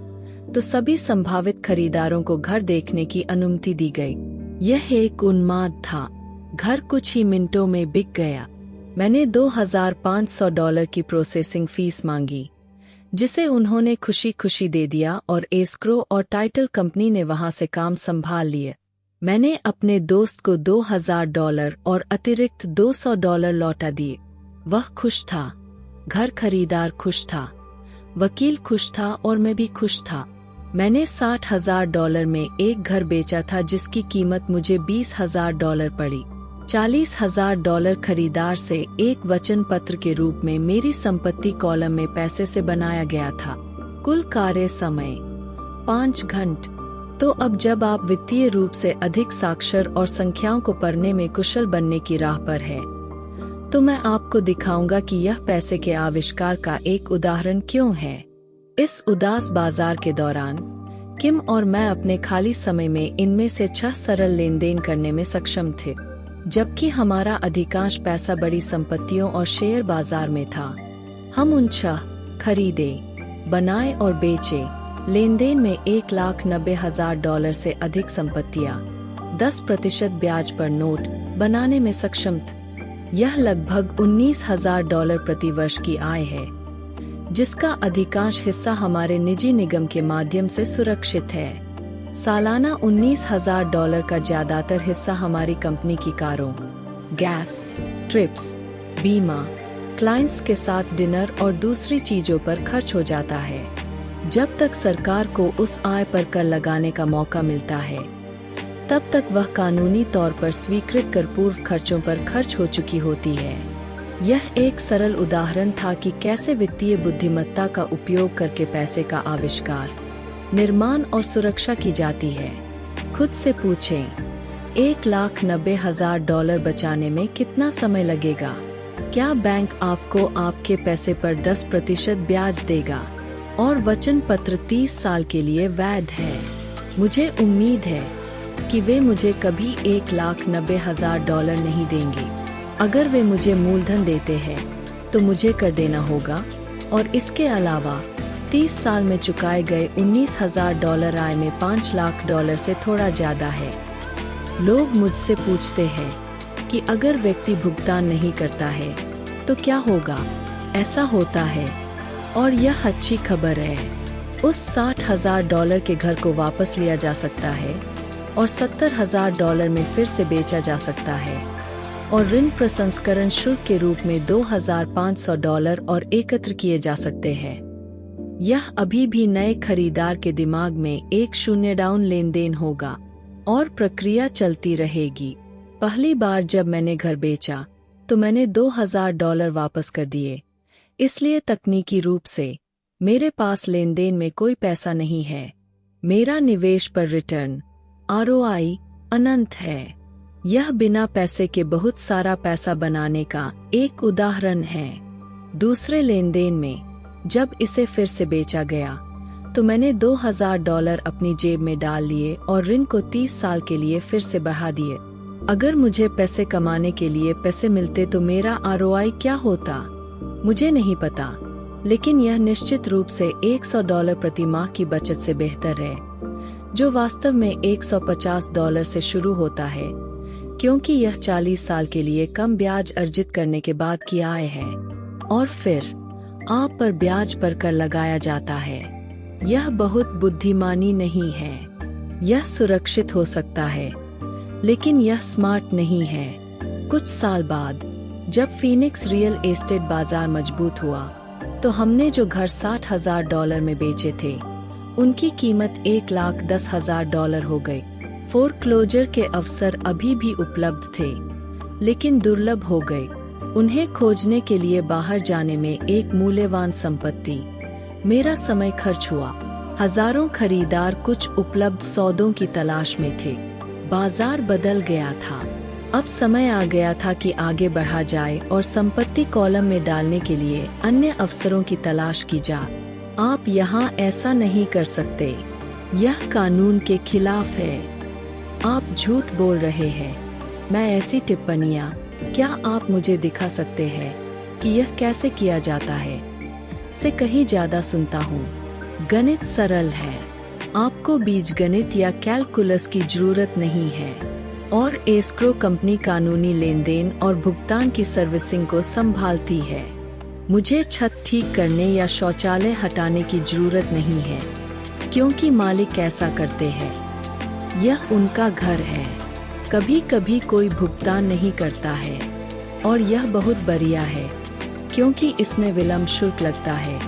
तो सभी संभावित खरीदारों को घर देखने की अनुमति दी गई। यह एक उन्माद था। घर कुछ ही मिनटों में बिक गया। मैंने $2,500 की प्रोसेसिंग फीस मांगी, जिसे उन्होंने खुशी खुशी दे दिया और एस्क्रो और टाइटल कंपनी ने वहां से काम संभाल लिए। मैंने अपने दोस्त को $2,000 और अतिरिक्त $200 लौटा दिए। वह खुश था, घर खरीदार खुश था, वकील खुश था और मैं भी खुश था। मैंने $60,000 में एक घर बेचा था जिसकी कीमत मुझे $20,000 पड़ी। $40,000 खरीदार से एक वचन पत्र के रूप में मेरी संपत्ति कॉलम में पैसे से बनाया गया था। कुल कार्य समय 5 घंटे। तो अब जब आप वित्तीय रूप से अधिक साक्षर और संख्याओं को पढ़ने में कुशल बनने की राह पर है, तो मैं आपको दिखाऊंगा कि यह पैसे के आविष्कार का एक उदाहरण क्यों है। इस उदास बाजार के दौरान किम और मैं अपने खाली समय में इनमें से 6 सरल लेन देन करने में सक्षम थे, जबकि हमारा अधिकांश पैसा बड़ी संपत्तियों और शेयर बाजार में था। हम उन 6 खरीदे, बनाए और बेचे लेन देन में $1,90,000 से अधिक संपत्तियां 10% ब्याज पर नोट बनाने में सक्षम थे। यह लगभग $19,000 प्रति वर्ष की आय है, जिसका अधिकांश हिस्सा हमारे निजी निगम के माध्यम से सुरक्षित है। सालाना $19,000 का ज्यादातर हिस्सा हमारी कंपनी की कारों, गैस, ट्रिप्स, बीमा, क्लाइंट्स के साथ डिनर और दूसरी चीजों पर खर्च हो जाता है। जब तक सरकार को उस आय पर कर लगाने का मौका मिलता है, तब तक वह कानूनी तौर पर स्वीकृत कर पूर्व खर्चों पर खर्च हो चुकी होती है। यह एक सरल उदाहरण था कि कैसे वित्तीय बुद्धिमत्ता का उपयोग करके पैसे का आविष्कार, निर्माण और सुरक्षा की जाती है। खुद से पूछें, $1,90,000 बचाने में कितना समय लगेगा? क्या बैंक आपको आपके पैसे पर 10% ब्याज देगा? और वचन पत्र 30 साल के लिए वैध है। मुझे उम्मीद है कि वे मुझे कभी $1,90,000 नहीं देंगे। अगर वे मुझे मूलधन देते हैं, तो मुझे कर देना होगा, और इसके अलावा 30 साल में चुकाए गए $19,000 आय में $5 लाख से थोड़ा ज्यादा है। लोग मुझसे पूछते हैं कि अगर व्यक्ति भुगतान नहीं करता है तो क्या होगा? ऐसा होता है, और यह अच्छी खबर है। उस $60,000 के घर को वापस लिया जा सकता है और $70,000 में फिर से बेचा जा सकता है, और ऋण प्रसंस्करण शुल्क के रूप में $2,500 और एकत्र किए जा सकते हैं। यह अभी भी नए खरीदार के दिमाग में एक शून्य डाउन लेन देन होगा और प्रक्रिया चलती रहेगी। पहली बार जब मैंने घर बेचा तो मैंने $2,000 वापस कर दिए, इसलिए तकनीकी रूप से मेरे पास लेन देन में कोई पैसा नहीं है। मेरा निवेश पर रिटर्न ROI अनंत है। यह बिना पैसे के बहुत सारा पैसा बनाने का एक उदाहरण है। दूसरे लेन देन में जब इसे फिर से बेचा गया तो मैंने $2,000 अपनी जेब में डाल लिए और ऋण को 30 साल के लिए फिर से बढ़ा दिए। अगर मुझे पैसे कमाने के लिए पैसे मिलते तो मेरा ROI क्या होता? मुझे नहीं पता, लेकिन यह निश्चित रूप से $100 प्रति माह की बचत से बेहतर है, जो वास्तव में $150 से शुरू होता है, क्योंकि यह 40 साल के लिए कम ब्याज अर्जित करने के बाद की आय है और फिर आप पर ब्याज पर कर लगाया जाता है। यह बहुत बुद्धिमानी नहीं है। यह सुरक्षित हो सकता है, लेकिन यह स्मार्ट नहीं है। कुछ साल बाद जब फीनिक्स रियल एस्टेट बाजार मजबूत हुआ, तो हमने जो घर $60,000 में बेचे थे, उनकी कीमत $1,10,000 हो गई। फोरक्लोजर के अवसर अभी भी उपलब्ध थे, लेकिन दुर्लभ हो गए। उन्हें खोजने के लिए बाहर जाने में एक मूल्यवान संपत्ति, मेरा समय खर्च हुआ। हजारों खरीदार कुछ उपलब्ध सौदों की तलाश में थे। बाजार बदल गया था। अब समय आ गया था कि आगे बढ़ा जाए और संपत्ति कॉलम में डालने के लिए अन्य अवसरों की तलाश की जाए। आप यहाँ ऐसा नहीं कर सकते। यह कानून के खिलाफ है। आप झूठ बोल रहे हैं। मैं ऐसी टिप्पणियाँ, क्या आप मुझे दिखा सकते हैं कि यह कैसे किया जाता है, से कहीं ज्यादा सुनता हूँ। गणित सरल है। आपको बीजगणित या कैलकुलस की जरूरत नहीं है, और एस्क्रो कंपनी कानूनी लेनदेन और भुगतान की सर्विसिंग को संभालती है। मुझे छत ठीक करने या शौचालय हटाने की जरूरत नहीं है, क्योंकि मालिक ऐसा करते हैं। यह उनका घर है। कभी कभी कोई भुगतान नहीं करता है, और यह बहुत बढ़िया है, क्योंकि इसमें विलंब शुल्क लगता है,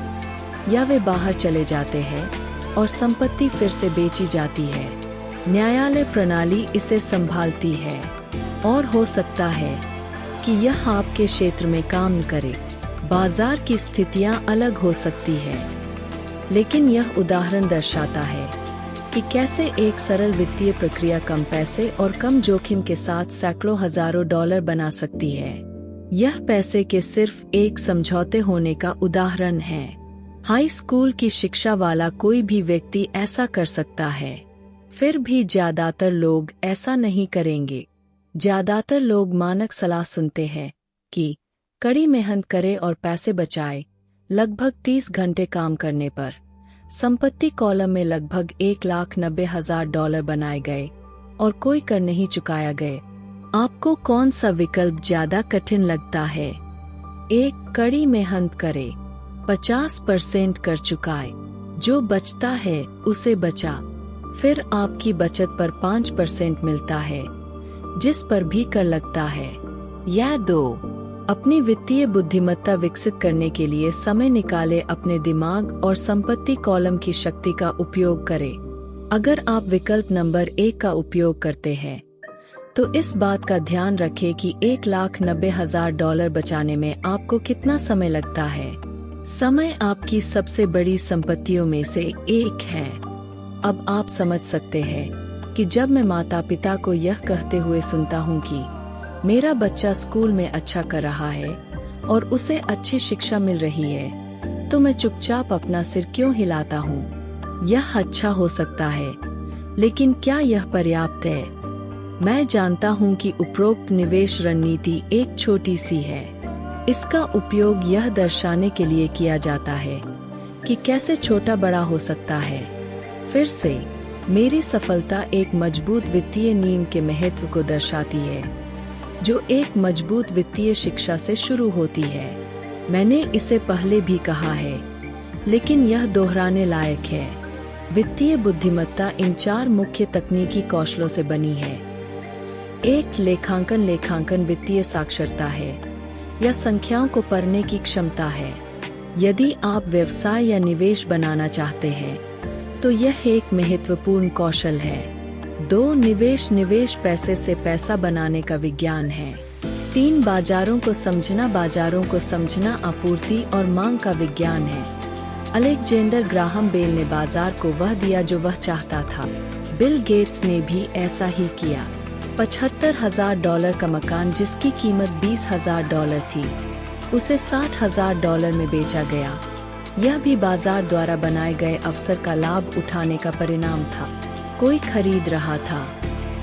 या वे बाहर चले जाते हैं और संपत्ति फिर से बेची जाती है। न्यायालय प्रणाली इसे संभालती है, और हो सकता है कि यह आपके क्षेत्र में काम न करे। बाजार की स्थितियां अलग हो सकती है, लेकिन यह उदाहरण दर्शाता है कि कैसे एक सरल वित्तीय प्रक्रिया कम पैसे और कम जोखिम के साथ सैकड़ों हजारों डॉलर बना सकती है। यह पैसे के सिर्फ एक समझौते होने का उदाहरण है। हाई स्कूल की शिक्षा वाला कोई भी व्यक्ति ऐसा कर सकता है, फिर भी ज्यादातर लोग ऐसा नहीं करेंगे। ज्यादातर लोग मानक सलाह सुनते हैं कि कड़ी मेहनत करें और पैसे बचाएं। लगभग 30 घंटे काम करने पर संपत्ति कॉलम में लगभग $1,90,000 बनाए गए और कोई कर नहीं चुकाया गए। आपको कौन सा विकल्प ज्यादा कठिन लगता है? एक, कड़ी मेहनत करे, 50% कर चुकाए, जो बचता है उसे बचा, फिर आपकी बचत पर 5% मिलता है, जिस पर भी कर लगता है। या 2, अपनी वित्तीय बुद्धिमत्ता विकसित करने के लिए समय निकाले, अपने दिमाग और संपत्ति कॉलम की शक्ति का उपयोग करें। अगर आप विकल्प नंबर 1 का उपयोग करते हैं, तो इस बात का ध्यान रखें कि $1,90,000 बचाने में आपको कितना समय लगता है। समय आपकी सबसे बड़ी संपत्तियों में से एक है। अब आप समझ सकते हैं कि जब मैं माता पिता को यह कहते हुए सुनता हूँ कि मेरा बच्चा स्कूल में अच्छा कर रहा है और उसे अच्छी शिक्षा मिल रही है, तो मैं चुपचाप अपना सिर क्यों हिलाता हूँ? यह अच्छा हो सकता है, लेकिन क्या यह पर्याप्त है? मैं जानता हूँ कि उपरोक्त निवेश रणनीति एक छोटी सी है। इसका उपयोग यह दर्शाने के लिए किया जाता है कि कैसे छोटा बड़ा हो सकता है। फिर से, मेरी सफलता एक मजबूत वित्तीय नींव के महत्व को दर्शाती है, जो एक मजबूत वित्तीय शिक्षा से शुरू होती है। मैंने इसे पहले भी कहा है, लेकिन यह दोहराने लायक है। वित्तीय बुद्धिमत्ता इन 4 मुख्य तकनीकी कौशलों से बनी है। 1, लेखांकन। लेखांकन वित्तीय साक्षरता है या संख्याओं को पढ़ने की क्षमता है। यदि आप व्यवसाय या निवेश बनाना चाहते हैं, तो यह एक महत्वपूर्ण कौशल है। 2, निवेश। निवेश पैसे से पैसा बनाने का विज्ञान है। 3, बाजारों को समझना। बाजारों को समझना आपूर्ति और मांग का विज्ञान है। अलेक्जेंडर ग्राहम बेल ने बाजार को वह दिया जो वह चाहता था। बिल गेट्स ने भी ऐसा ही किया। $75,000 का मकान जिसकी कीमत $20,000 थी, उसे $60,000 में बेचा गया। यह भी बाजार द्वारा बनाए गए अवसर का लाभ उठाने का परिणाम था। कोई खरीद रहा था,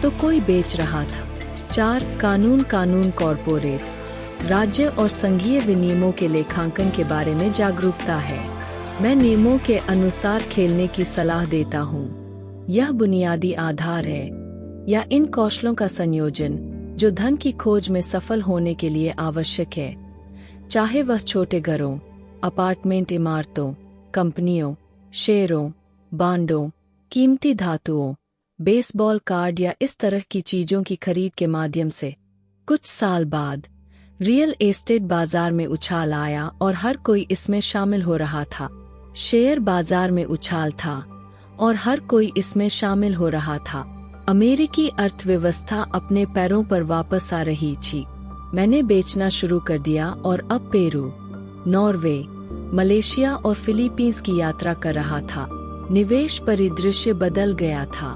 तो कोई बेच रहा था। 4, कानून। कानून कॉर्पोरेट राज्य और संघीय विनियमों के लेखांकन के बारे में जागरूकता है। मैं नियमों के अनुसार खेलने की सलाह देता हूँ। यह बुनियादी आधार है या इन कौशलों का संयोजन जो धन की खोज में सफल होने के लिए आवश्यक है, चाहे वह छोटे घरों, अपार्टमेंट इमारतों, कंपनियों, शेयरों, बांडों, कीमती धातुओं, बेसबॉल कार्ड या इस तरह की चीजों की खरीद के माध्यम से। कुछ साल बाद रियल एस्टेट बाजार में उछाल आया और हर कोई इसमें शामिल हो रहा था। शेयर बाजार में उछाल था और हर कोई इसमें शामिल हो रहा था। अमेरिकी अर्थव्यवस्था अपने पैरों पर वापस आ रही थी। मैंने बेचना शुरू कर दिया और अब पेरू, नॉर्वे, मलेशिया और फिलीपींस की यात्रा कर रहा था। निवेश परिदृश्य बदल गया था।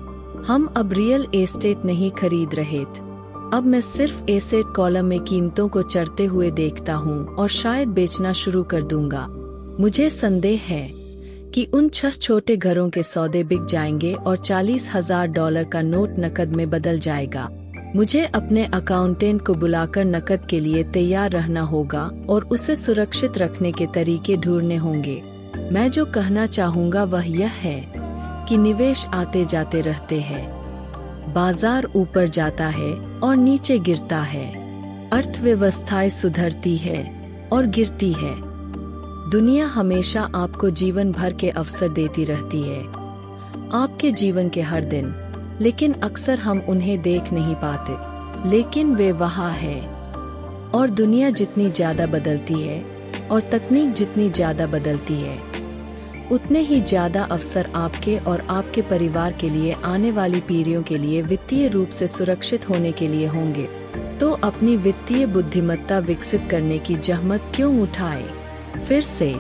हम अब रियल एस्टेट नहीं खरीद रहे थे। अब मैं सिर्फ एसेट कॉलम में कीमतों को चढ़ते हुए देखता हूँ और शायद बेचना शुरू कर दूंगा। मुझे संदेह है कि उन 6 छोटे घरों के सौदे बिक जाएंगे और $40,000 का नोट नकद में बदल जाएगा। मुझे अपने अकाउंटेंट को बुलाकर नकद के लिए तैयार रहना होगा और उसे सुरक्षित रखने के तरीके ढूंढने होंगे। मैं जो कहना चाहूँगा वह यह है कि निवेश आते जाते रहते हैं। बाजार ऊपर जाता है और नीचे गिरता है। अर्थव्यवस्थाएं सुधरती है और गिरती है। दुनिया हमेशा आपको जीवन भर के अवसर देती रहती है, आपके जीवन के हर दिन, लेकिन अक्सर हम उन्हें देख नहीं पाते। लेकिन वे वहाँ है। और दुनिया जितनी ज्यादा बदलती है और तकनीक जितनी ज्यादा बदलती है, उतने ही ज्यादा अवसर आपके और आपके परिवार के लिए आने वाली पीढ़ियों के लिए वित्तीय रूप से सुरक्षित होने के लिए होंगे। तो अपनी वित्तीय बुद्धिमत्ता विकसित करने की जहमत क्यों उठाए? फिर से,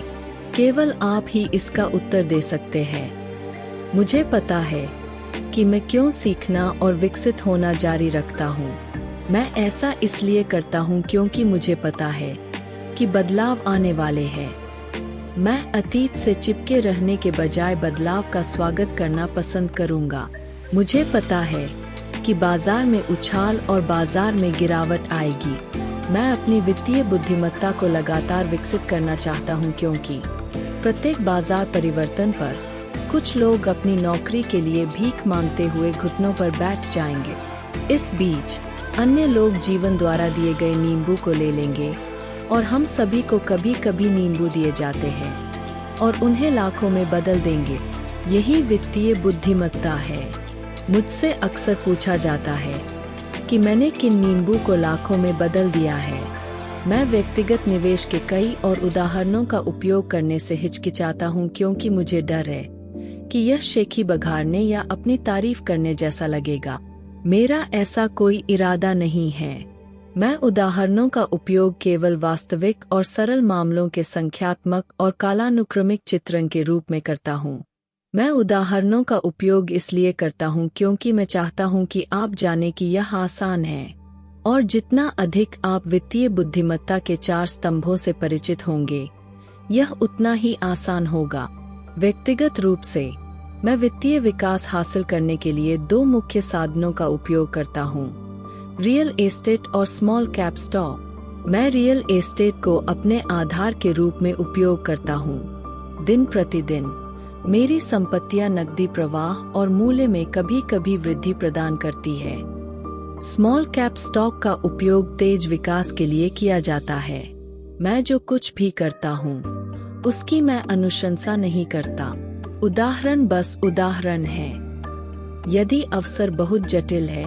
केवल आप ही इसका उत्तर दे सकते हैं। मुझे पता है कि मैं क्यों सीखना और विकसित होना जारी रखता हूँ। मैं ऐसा इसलिए करता हूँ क्योंकि मुझे पता है कि बदलाव आने वाले हैं। मैं अतीत से चिपके रहने के बजाय बदलाव का स्वागत करना पसंद करूंगा। मुझे पता है कि बाजार में उछाल और बाजार में गिरावट आएगी। मैं अपनी वित्तीय बुद्धिमत्ता को लगातार विकसित करना चाहता हूं क्योंकि प्रत्येक बाजार परिवर्तन पर कुछ लोग अपनी नौकरी के लिए भीख मांगते हुए घुटनों पर बैठ जाएंगे। इस बीच अन्य लोग जीवन द्वारा दिए गए नींबू को ले लेंगे और हम सभी को कभी कभी नींबू दिए जाते हैं और उन्हें लाखों में बदल देंगे। यही वित्तीय बुद्धिमत्ता है। मुझसे अक्सर पूछा जाता है कि मैंने किन नींबू को लाखों में बदल दिया है। मैं व्यक्तिगत निवेश के कई और उदाहरणों का उपयोग करने से हिचकिचाता हूँ क्योंकि मुझे डर है कि यह शेखी बघाड़ने या अपनी तारीफ करने जैसा लगेगा। मेरा ऐसा कोई इरादा नहीं है। मैं उदाहरणों का उपयोग केवल वास्तविक और सरल मामलों के संख्यात्मक और कालानुक्रमिक चित्रण के रूप में करता हूँ। मैं उदाहरणों का उपयोग इसलिए करता हूँ क्योंकि मैं चाहता हूँ कि आप जानें कि यह आसान है और जितना अधिक आप वित्तीय बुद्धिमत्ता के 4 स्तंभों से परिचित होंगे, यह उतना ही आसान होगा। व्यक्तिगत रूप से मैं वित्तीय विकास हासिल करने के लिए 2 मुख्य साधनों का उपयोग करता हूँ, रियल एस्टेट और स्मॉल कैप स्टॉक। मैं रियल एस्टेट को अपने आधार के रूप में उपयोग करता हूँ। दिन प्रतिदिन मेरी संपत्तियां नकदी प्रवाह और मूल्य में कभी कभी वृद्धि प्रदान करती है। स्मॉल कैप स्टॉक का उपयोग तेज विकास के लिए किया जाता है। मैं जो कुछ भी करता हूँ उसकी मैं अनुशंसा नहीं करता। उदाहरण बस उदाहरण है। यदि अवसर बहुत जटिल है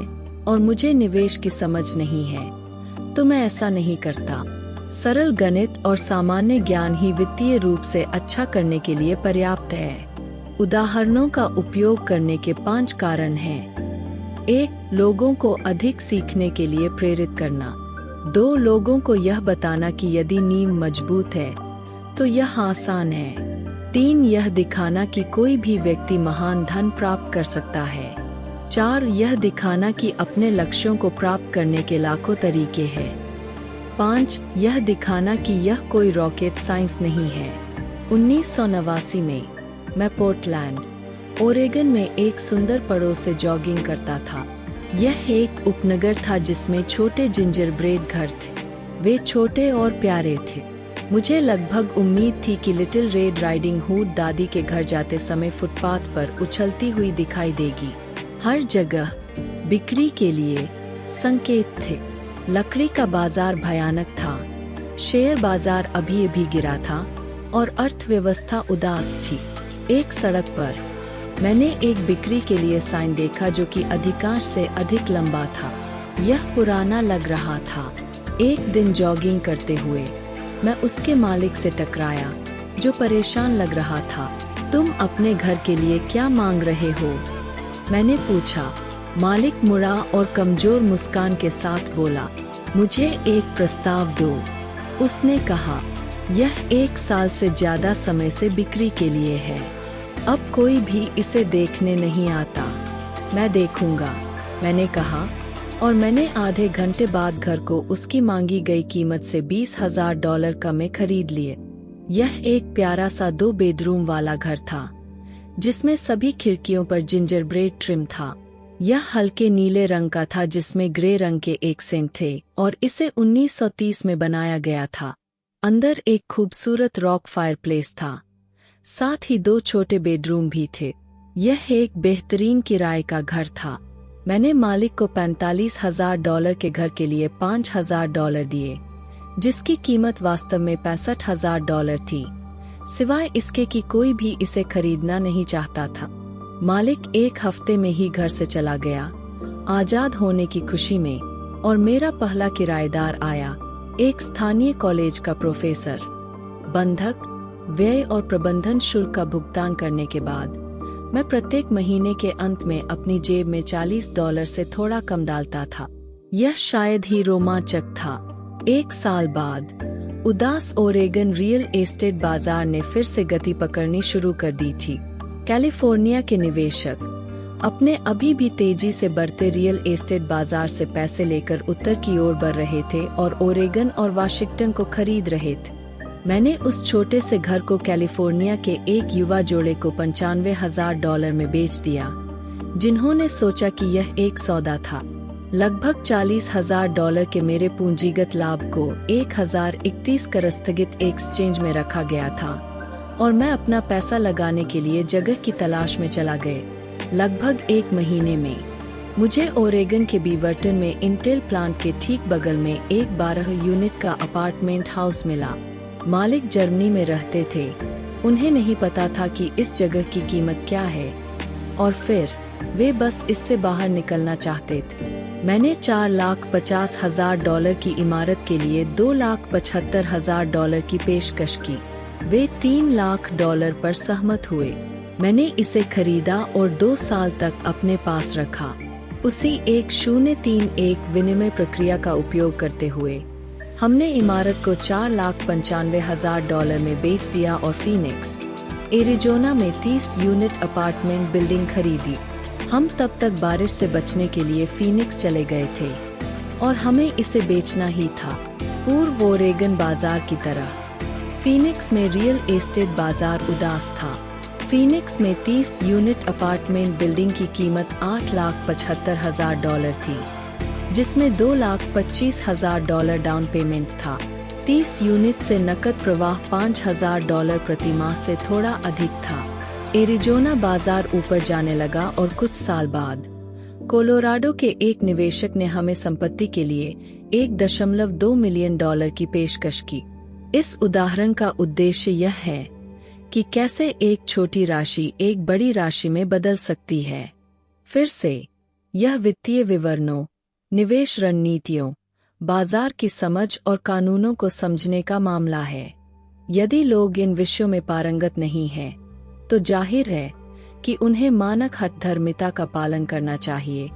और मुझे निवेश की समझ नहीं है तो मैं ऐसा नहीं करता। सरल गणित और सामान्य ज्ञान ही वित्तीय रूप से अच्छा करने के लिए पर्याप्त है। उदाहरणों का उपयोग करने के 5 कारण हैं। 1. लोगों को अधिक सीखने के लिए प्रेरित करना। 2. लोगों को यह बताना कि यदि नींव मजबूत है तो यह आसान है। 3. यह दिखाना कि कोई भी व्यक्ति महान धन प्राप्त कर सकता है। 4. यह दिखाना कि अपने लक्ष्यों को प्राप्त करने के लाखों तरीके हैं। 5. यह दिखाना कि यह कोई रॉकेट साइंस नहीं है। 1989 में मैं पोर्टलैंड, ओरेगन में एक सुंदर पड़ोस से जॉगिंग करता था। यह एक उपनगर था जिसमें छोटे जिंजरब्रेड घर थे। वे छोटे और प्यारे थे। मुझे लगभग उम्मीद थी कि लिटिल रेड राइडिंग हुड दादी के घर जाते समय फुटपाथ पर उछलती हुई दिखाई देगी। हर जगह बिक्री के लिए संकेत थे। लकड़ी का बाजार भयानक था, शेयर बाजार अभी गिरा था और अर्थव्यवस्था उदास थी। एक सड़क पर मैंने एक बिक्री के लिए साइन देखा जो कि अधिकांश से अधिक लंबा था। यह पुराना लग रहा था। एक दिन जॉगिंग करते हुए मैं उसके मालिक से टकराया, जो परेशान लग रहा था। तुम अपने घर के लिए क्या मांग रहे हो? मैंने पूछा। मालिक मुड़ा और कमजोर मुस्कान के साथ बोला, मुझे एक प्रस्ताव दो। उसने कहा, यह 1 साल से ज्यादा समय से बिक्री के लिए है। अब कोई भी इसे देखने नहीं आता। मैं देखूंगा, मैंने कहा, और मैंने आधे घंटे बाद घर को उसकी मांगी गई कीमत से $20,000 कम में खरीद लिए। यह एक प्यारा सा 2 बेडरूम वाला घर था, जिसमें सभी खिड़कियों पर जिंजरब्रेड ट्रिम था। यह हल्के नीले रंग का था जिसमें ग्रे रंग के एक्सेंट थे और इसे 1930 में बनाया गया था। अंदर एक खूबसूरत रॉक फायरप्लेस था, साथ ही 2 छोटे बेडरूम भी थे। यह एक बेहतरीन किराए का घर था। मैंने मालिक को $45,000 के घर के लिए $5,000 दिए, जिसकी कीमत वास्तव में $65,000 थी। सिवाय इसके कि कोई भी इसे खरीदना नहीं चाहता था। मालिक 1 हफ्ते में ही घर से चला गया, आजाद होने की खुशी में, और मेरा पहला किराएदार आया, एक स्थानीय कॉलेज का प्रोफेसर। बंधक, व्यय और प्रबंधन शुल्क का भुगतान करने के बाद मैं प्रत्येक महीने के अंत में अपनी जेब में $40 से थोड़ा कम डालता था। यह शायद ही रोमांचक था। 1 साल बाद उदास ओरेगन रियल एस्टेट बाजार ने फिर से गति पकड़नी शुरू कर दी थी। कैलिफोर्निया के निवेशक अपने अभी भी तेजी से बढ़ते रियल एस्टेट बाजार से पैसे लेकर उत्तर की ओर बढ़ रहे थे और ओरेगन और वाशिंगटन को खरीद रहे थे। मैंने उस छोटे से घर को कैलिफोर्निया के एक युवा जोड़े को $95,000 में बेच दिया, जिन्होंने सोचा कि यह एक सौदा था। लगभग $40,000 के मेरे पूंजीगत लाभ को 1031 कर स्थगित एक्सचेंज में रखा गया था और मैं अपना पैसा लगाने के लिए जगह की तलाश में चला गया। लगभग 1 महीने में मुझे ओरेगन के बीवर्टन में इंटेल प्लांट के ठीक बगल में एक 12 यूनिट का अपार्टमेंट हाउस मिला। मालिक जर्मनी में रहते थे। उन्हें नहीं पता था कि इस जगह की कीमत क्या है, और फिर वे बस इससे बाहर निकलना चाहते थे। मैंने $4,50,000 की इमारत के लिए $2,75,000 की पेशकश की। वे $3,00,000 पर सहमत हुए। मैंने इसे खरीदा और 2 साल तक अपने पास रखा। उसी 1031 विनिमय प्रक्रिया का उपयोग करते हुए हमने इमारत को $4,95,000 में बेच दिया और फीनिक्स, एरिजोना में 30 यूनिट अपार्टमेंट बिल्डिंग खरीदी। हम तब तक बारिश से बचने के लिए फीनिक्स चले गए थे और हमें इसे बेचना ही था, पूर्व ओरेगन बाजार की तरह। फीनिक्स में रियल एस्टेट बाजार उदास था। फीनिक्स में 30 यूनिट अपार्टमेंट बिल्डिंग की कीमत $8,75,000 थी, जिसमें $2,25,000 डाउन पेमेंट था। 30 यूनिट से नकद प्रवाह $5,000 प्रति माह से थोड़ा अधिक था। एरिजोना बाजार ऊपर जाने लगा और कुछ साल बाद कोलोराडो के एक निवेशक ने हमें संपत्ति के लिए $1.2 मिलियन की पेशकश की। इस उदाहरण का उद्देश्य यह है कि कैसे एक छोटी राशि एक बड़ी राशि में बदल सकती है। फिर से, यह वित्तीय विवरणों, निवेश रणनीतियों, बाजार की समझ और कानूनों को समझने का मामला है। यदि लोग इन विषयों में पारंगत नहीं हैं, तो जाहिर है कि उन्हें मानक हठधर्मिता का पालन करना चाहिए,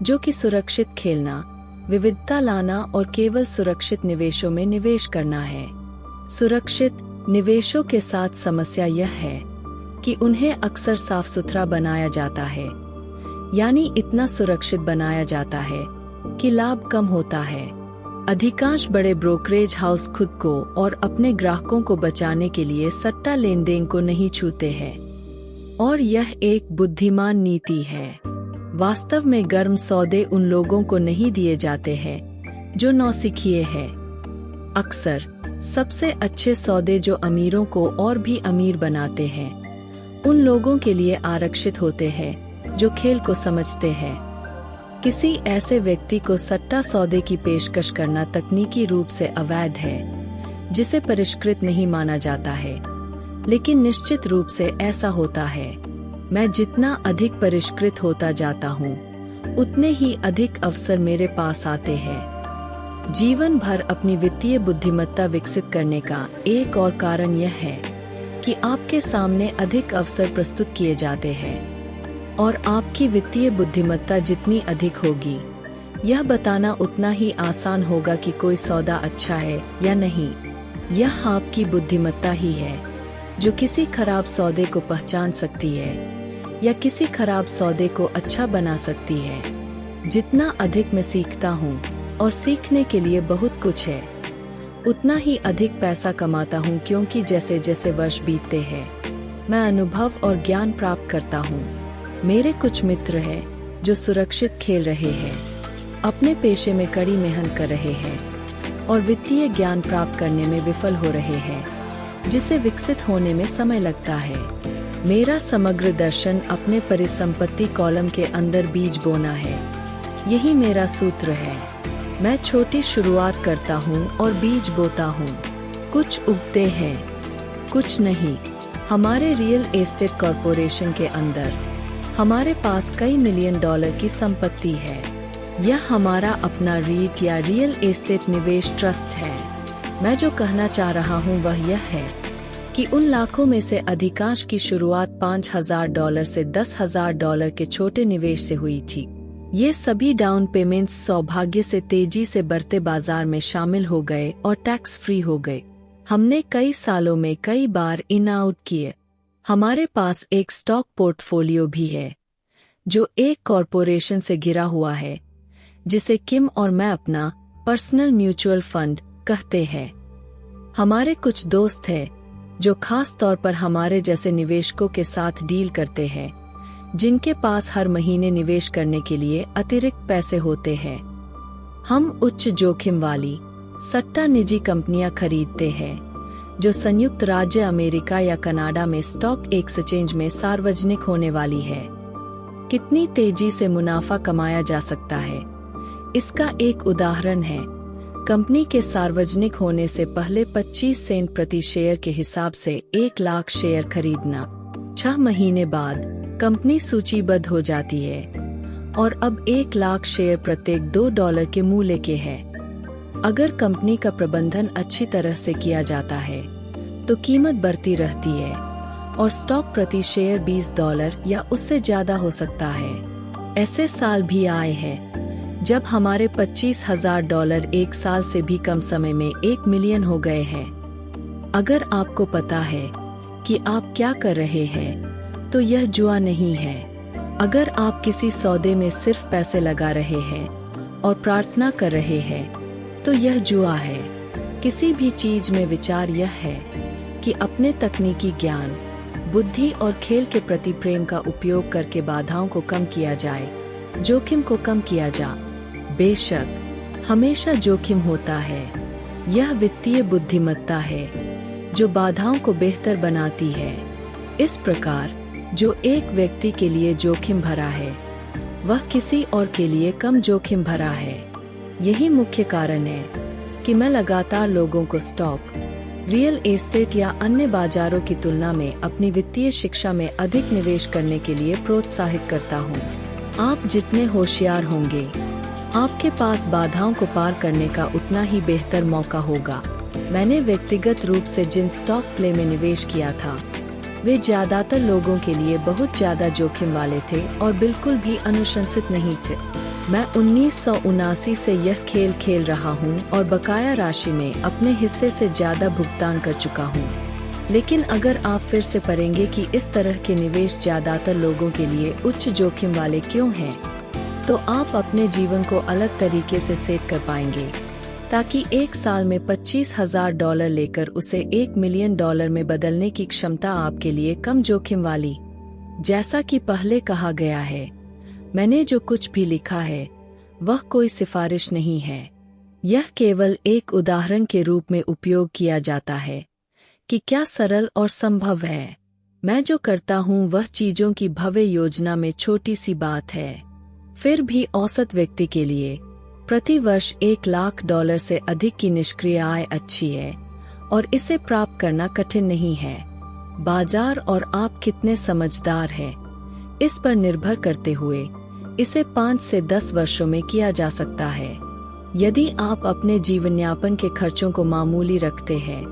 जो कि सुरक्षित खेलना, विविधता लाना और केवल सुरक्षित निवेशों में निवेश करना है। सुरक्षित निवेशों के साथ समस्या यह है कि उन्हें अक्सर साफ सुथरा बनाया जाता है, यानी इतना सुरक्षित बनाया जाता है कि लाभ कम होता है। अधिकांश बड़े ब्रोकरेज हाउस खुद को और अपने ग्राहकों को बचाने के लिए सट्टा लेनदेन को नहीं छूते हैं, और यह एक बुद्धिमान नीति है। वास्तव में गर्म सौदे उन लोगों को नहीं दिए जाते हैं जो नौसिखिए हैं। अक्सर सबसे अच्छे सौदे जो अमीरों को और भी अमीर बनाते हैं, उन लोगों के लिए आरक्षित होते हैं जो खेल को समझते हैं। किसी ऐसे व्यक्ति को सट्टा सौदे की पेशकश करना तकनीकी रूप से अवैध है, जिसे परिष्कृत नहीं माना जाता है, लेकिन निश्चित रूप से ऐसा होता है। मैं जितना अधिक परिष्कृत होता जाता हूँ, उतने ही अधिक अवसर मेरे पास आते हैं। जीवन भर अपनी वित्तीय बुद्धिमत्ता विकसित करने का एक और कारण यह है कि आपके सामने अधिक अवसर प्रस्तुत किए जाते हैं, और आपकी वित्तीय बुद्धिमत्ता जितनी अधिक होगी, यह बताना उतना ही आसान होगा कि कोई सौदा अच्छा है या नहीं। यह आपकी बुद्धिमत्ता ही है जो किसी खराब सौदे को पहचान सकती है या किसी खराब सौदे को अच्छा बना सकती है। जितना अधिक मैं सीखता हूँ, और सीखने के लिए बहुत कुछ है, उतना ही अधिक पैसा कमाता हूँ, क्योंकि जैसे जैसे वर्ष बीतते हैं, मैं अनुभव और ज्ञान प्राप्त करता हूँ। मेरे कुछ मित्र हैं जो सुरक्षित खेल रहे हैं, अपने पेशे में कड़ी मेहनत कर रहे हैं और वित्तीय ज्ञान प्राप्त करने में विफल हो रहे हैं, जिसे विकसित होने में समय लगता है। मेरा समग्र दर्शन अपने परिसंपत्ति कॉलम के अंदर बीज बोना है। यही मेरा सूत्र है। मैं छोटी शुरुआत करता हूँ और बीज बोता हूँ। कुछ उगते हैं, कुछ नहीं। हमारे रियल एस्टेट कॉरपोरेशन के अंदर हमारे पास कई मिलियन डॉलर की संपत्ति है। यह हमारा अपना रीट या रियल एस्टेट निवेश ट्रस्ट है। मैं जो कहना चाह रहा हूँ वह यह है कि उन लाखों में से अधिकांश की शुरुआत $5,000 से $10,000 के छोटे निवेश से हुई थी। ये सभी डाउन पेमेंट्स सौभाग्य से तेजी से बढ़ते बाजार में शामिल हो गए और टैक्स फ्री हो गए। हमने कई सालों में कई बार इन आउट किए। हमारे पास एक स्टॉक पोर्टफोलियो भी है जो एक कॉरपोरेशन से घिरा हुआ है, जिसे किम और मैं अपना पर्सनल म्यूचुअल फंड कहते हैं। हमारे कुछ दोस्त हैं जो खास तौर पर हमारे जैसे निवेशकों के साथ डील करते हैं, जिनके पास हर महीने निवेश करने के लिए अतिरिक्त पैसे होते हैं। हम उच्च जोखिम वाली सट्टा निजी कंपनियां खरीदते हैं जो संयुक्त राज्य अमेरिका या कनाडा में स्टॉक एक्सचेंज में सार्वजनिक होने वाली है। कितनी तेजी से मुनाफा कमाया जा सकता है, इसका एक उदाहरण है कंपनी के सार्वजनिक होने से पहले 25 सेंट प्रति शेयर के हिसाब से 1 लाख शेयर खरीदना। 6 महीने बाद कंपनी सूचीबद्ध हो जाती है और अब 1 लाख शेयर प्रत्येक $2 के मूल्य के है। अगर कंपनी का प्रबंधन अच्छी तरह से किया जाता है तो कीमत बढ़ती रहती है और स्टॉक प्रति शेयर $20 या उससे ज्यादा हो सकता है। ऐसे साल भी आए हैं जब हमारे $25,000 एक साल से भी कम समय में 1 मिलियन हो गए हैं। अगर आपको पता है कि आप क्या कर रहे हैं, तो यह जुआ नहीं है। अगर आप किसी सौदे में सिर्फ पैसे लगा रहे हैं और प्रार्थना कर रहे हैं, तो यह जुआ है। किसी भी चीज में विचार यह है कि अपने तकनीकी ज्ञान, बुद्धि और खेल के प्रति प्रेम का उपयोग करके बाधाओं को कम किया जाए, जोखिम को कम किया जा। बेशक हमेशा जोखिम होता है। यह वित्तीय बुद्धिमत्ता है जो बाधाओं को बेहतर बनाती है। इस प्रकार जो एक व्यक्ति के लिए जोखिम भरा है, वह किसी और के लिए कम जोखिम भरा है। यही मुख्य कारण है कि मैं लगातार लोगों को स्टॉक, रियल एस्टेट या अन्य बाजारों की तुलना में अपनी वित्तीय शिक्षा में अधिक निवेश करने के लिए प्रोत्साहित करता हूँ। आप जितने होशियार होंगे, आपके पास बाधाओं को पार करने का उतना ही बेहतर मौका होगा। मैंने व्यक्तिगत रूप से जिन स्टॉक प्ले में निवेश किया था, वे ज्यादातर लोगों के लिए बहुत ज्यादा जोखिम वाले थे और बिल्कुल भी अनुशंसित नहीं थे। मैं 1979 से यह खेल खेल रहा हूँ और बकाया राशि में अपने हिस्से से ज्यादा भुगतान कर चुका हूँ। लेकिन अगर आप फिर से पढ़ेंगे कि इस तरह के निवेश ज्यादातर लोगों के लिए उच्च जोखिम वाले क्यों हैं, तो आप अपने जीवन को अलग तरीके से सेट कर पाएंगे, ताकि एक साल में $25,000 लेकर उसे $1 मिलियन में बदलने की क्षमता आपके लिए कम जोखिम वाली। जैसा कि पहले कहा गया है, मैंने जो कुछ भी लिखा है वह कोई सिफारिश नहीं है। यह केवल एक उदाहरण के रूप में उपयोग किया जाता है कि क्या सरल और संभव है। मैं जो करता हूँ वह चीजों की भव्य योजना में छोटी सी बात है। फिर भी औसत व्यक्ति के लिए प्रति वर्ष $1 लाख से अधिक की निष्क्रिय आय अच्छी है और इसे प्राप्त करना कठिन नहीं है। बाजार और आप कितने समझदार हैं, इस पर निर्भर करते हुए इसे 5 से 10 वर्षों में किया जा सकता है। यदि आप अपने जीवनयापन के खर्चों को मामूली रखते हैं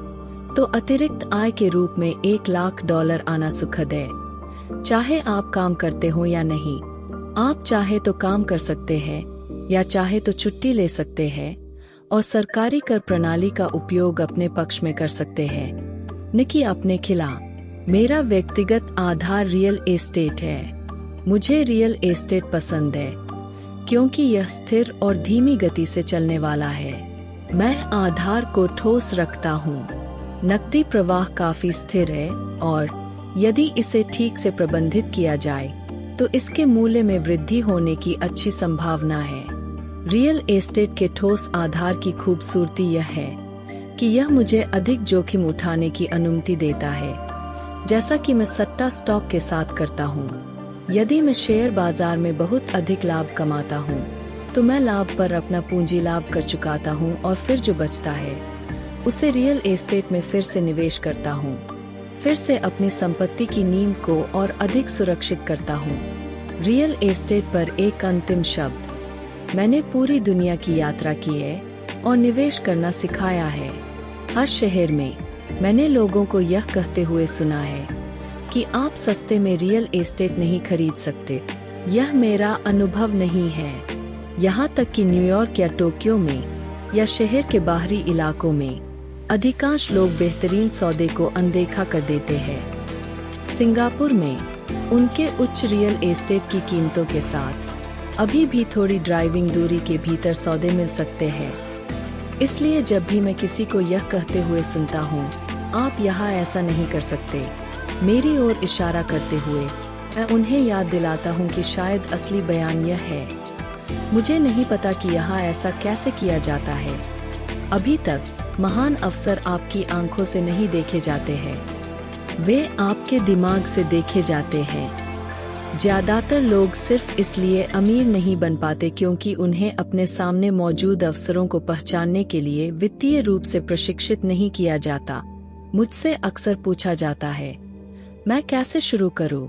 तो अतिरिक्त आय के रूप में $1 लाख आना सुखद है। चाहे आप काम करते हो या नहीं, आप चाहे तो काम कर सकते हैं या चाहे तो छुट्टी ले सकते हैं और सरकारी कर प्रणाली का उपयोग अपने पक्ष में कर सकते हैं। निकी अपने खिलाफ। मेरा व्यक्तिगत आधार रियल एस्टेट है। मुझे रियल एस्टेट पसंद है क्योंकि यह स्थिर और धीमी गति से चलने वाला है। मैं आधार को ठोस रखता हूँ। नकदी प्रवाह काफी स्थिर है और यदि इसे ठीक से प्रबंधित किया जाए तो इसके मूल्य में वृद्धि होने की अच्छी संभावना है। रियल एस्टेट के ठोस आधार की खूबसूरती यह है कि यह मुझे अधिक जोखिम उठाने की अनुमति देता है, जैसा कि मैं सट्टा स्टॉक के साथ करता हूँ। यदि मैं शेयर बाजार में बहुत अधिक लाभ कमाता हूँ तो मैं लाभ पर अपना पूंजी लाभ कर चुकाता हूँ और फिर जो बचता है उसे रियल एस्टेट में फिर से निवेश करता हूँ। फिर से अपनी संपत्ति की नींव को और अधिक सुरक्षित करता हूँ। रियल एस्टेट पर एक अंतिम शब्द। मैंने पूरी दुनिया की यात्रा की है और निवेश करना सिखाया है। हर शहर में मैंने लोगों को यह कहते हुए सुना है कि आप सस्ते में रियल एस्टेट नहीं खरीद सकते। यह मेरा अनुभव नहीं है। यहाँ तक कि न्यूयॉर्क या टोक्यो में या शहर के बाहरी इलाकों में अधिकांश लोग बेहतरीन सौदे को अनदेखा कर देते हैं। सिंगापुर में उनके उच्च रियल एस्टेट की कीमतों के साथ अभी भी थोड़ी ड्राइविंग दूरी के भीतर सौदे मिल सकते हैं। इसलिए जब भी मैं किसी को यह कहते हुए सुनता हूँ, आप यहाँ ऐसा नहीं कर सकते, मेरी ओर इशारा करते हुए, मैं उन्हें याद दिलाता हूँ कि शायद असली बयान यह है, मुझे नहीं पता कि यहाँ ऐसा कैसे किया जाता है। अभी तक महान अवसर आपकी आंखों से नहीं देखे जाते हैं, वे आपके दिमाग से देखे जाते हैं। ज्यादातर लोग सिर्फ इसलिए अमीर नहीं बन पाते क्योंकि उन्हें अपने सामने मौजूद अवसरों को पहचानने के लिए वित्तीय रूप से प्रशिक्षित नहीं किया जाता। मुझसे अक्सर पूछा जाता है, मैं कैसे शुरू करूं?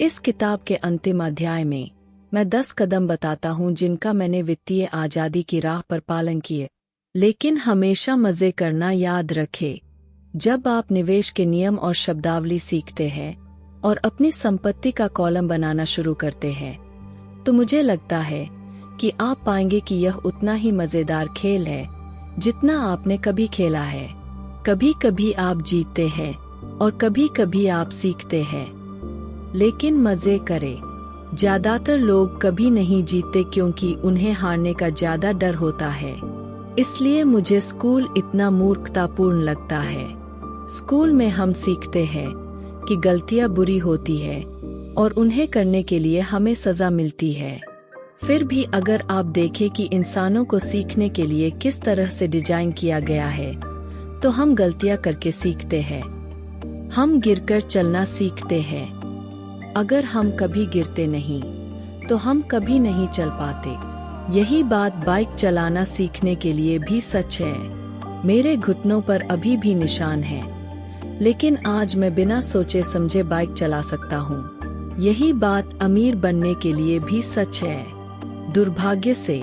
इस किताब के अंतिम अध्याय में मैं 10 कदम बताता हूं जिनका मैंने वित्तीय आजादी की राह पर पालन किए। लेकिन हमेशा मजे करना याद रखें। जब आप निवेश के नियम और शब्दावली सीखते हैं और अपनी संपत्ति का कॉलम बनाना शुरू करते हैं तो मुझे लगता है कि आप पाएंगे कि यह उतना ही मजेदार खेल है जितना आपने कभी खेला है। कभी कभी आप जीतते हैं और कभी कभी आप सीखते हैं, लेकिन मजे करें। ज्यादातर लोग कभी नहीं जीतते क्योंकि उन्हें हारने का ज्यादा डर होता है। इसलिए मुझे स्कूल इतना मूर्खतापूर्ण लगता है। स्कूल में हम सीखते हैं कि गलतियां बुरी होती है और उन्हें करने के लिए हमें सजा मिलती है। फिर भी अगर आप देखें कि इंसानों को सीखने के लिए किस तरह से डिजाइन किया गया है तो हम गलतियां करके सीखते हैं। हम गिरकर चलना सीखते हैं। अगर हम कभी गिरते नहीं तो हम कभी नहीं चल पाते। यही बात बाइक चलाना सीखने के लिए भी सच है। मेरे घुटनों पर अभी भी निशान हैं, लेकिन आज मैं बिना सोचे समझे बाइक चला सकता हूँ। यही बात अमीर बनने के लिए भी सच है। दुर्भाग्य से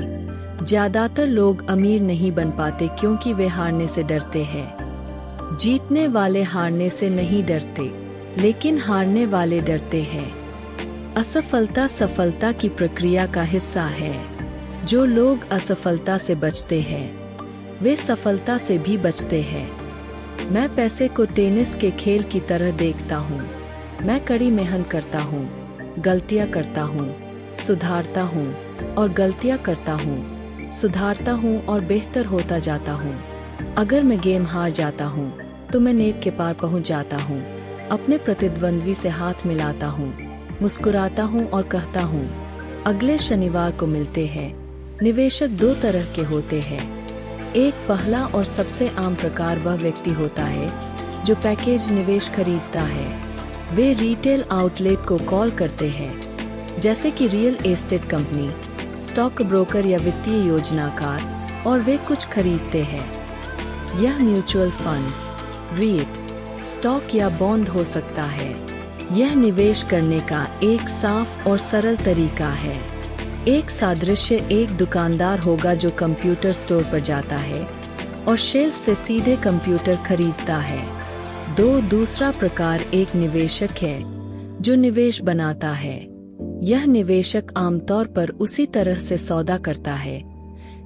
ज्यादातर लोग अमीर नहीं बन पाते क्योंकि वे हारने से डरते हैं। जीतने वाले हारने से नहीं डरते, लेकिन हारने वाले डरते हैं। असफलता सफलता की प्रक्रिया का हिस्सा है। जो लोग असफलता से बचते हैं वे सफलता से भी बचते हैं। मैं पैसे को टेनिस के खेल की तरह देखता हूँ। मैं कड़ी मेहनत करता हूँ, गलतियाँ करता हूँ, सुधारता हूँ और गलतियाँ करता हूँ, सुधारता हूँ और बेहतर होता जाता हूँ। अगर मैं गेम हार जाता हूँ तो मैं नेट के पार पहुँच जाता हूँ। अपने प्रतिद्वंद्वी से हाथ मिलाता हूँ, मुस्कुराता हूँ और कहता हूँ, अगले शनिवार को मिलते हैं। निवेशक 2 तरह के होते हैं, एक पहला और सबसे आम प्रकार वह व्यक्ति होता है जो पैकेज निवेश खरीदता है। वे रिटेल आउटलेट को कॉल करते हैं, जैसे कि real estate company, stock broker या वित्तीय योजनाकार, और वे कुछ खरीदते हैं। यह म्यूचुअल फंड, रीट, स्टॉक या बॉन्ड हो सकता है। यह निवेश करने का एक साफ और सरल तरीका है। एक सादृश्य एक दुकानदार होगा जो कंप्यूटर स्टोर पर जाता है और शेल्फ से सीधे कंप्यूटर खरीदता है। दूसरा प्रकार एक निवेशक है जो निवेश बनाता है। यह निवेशक आमतौर पर उसी तरह से सौदा करता है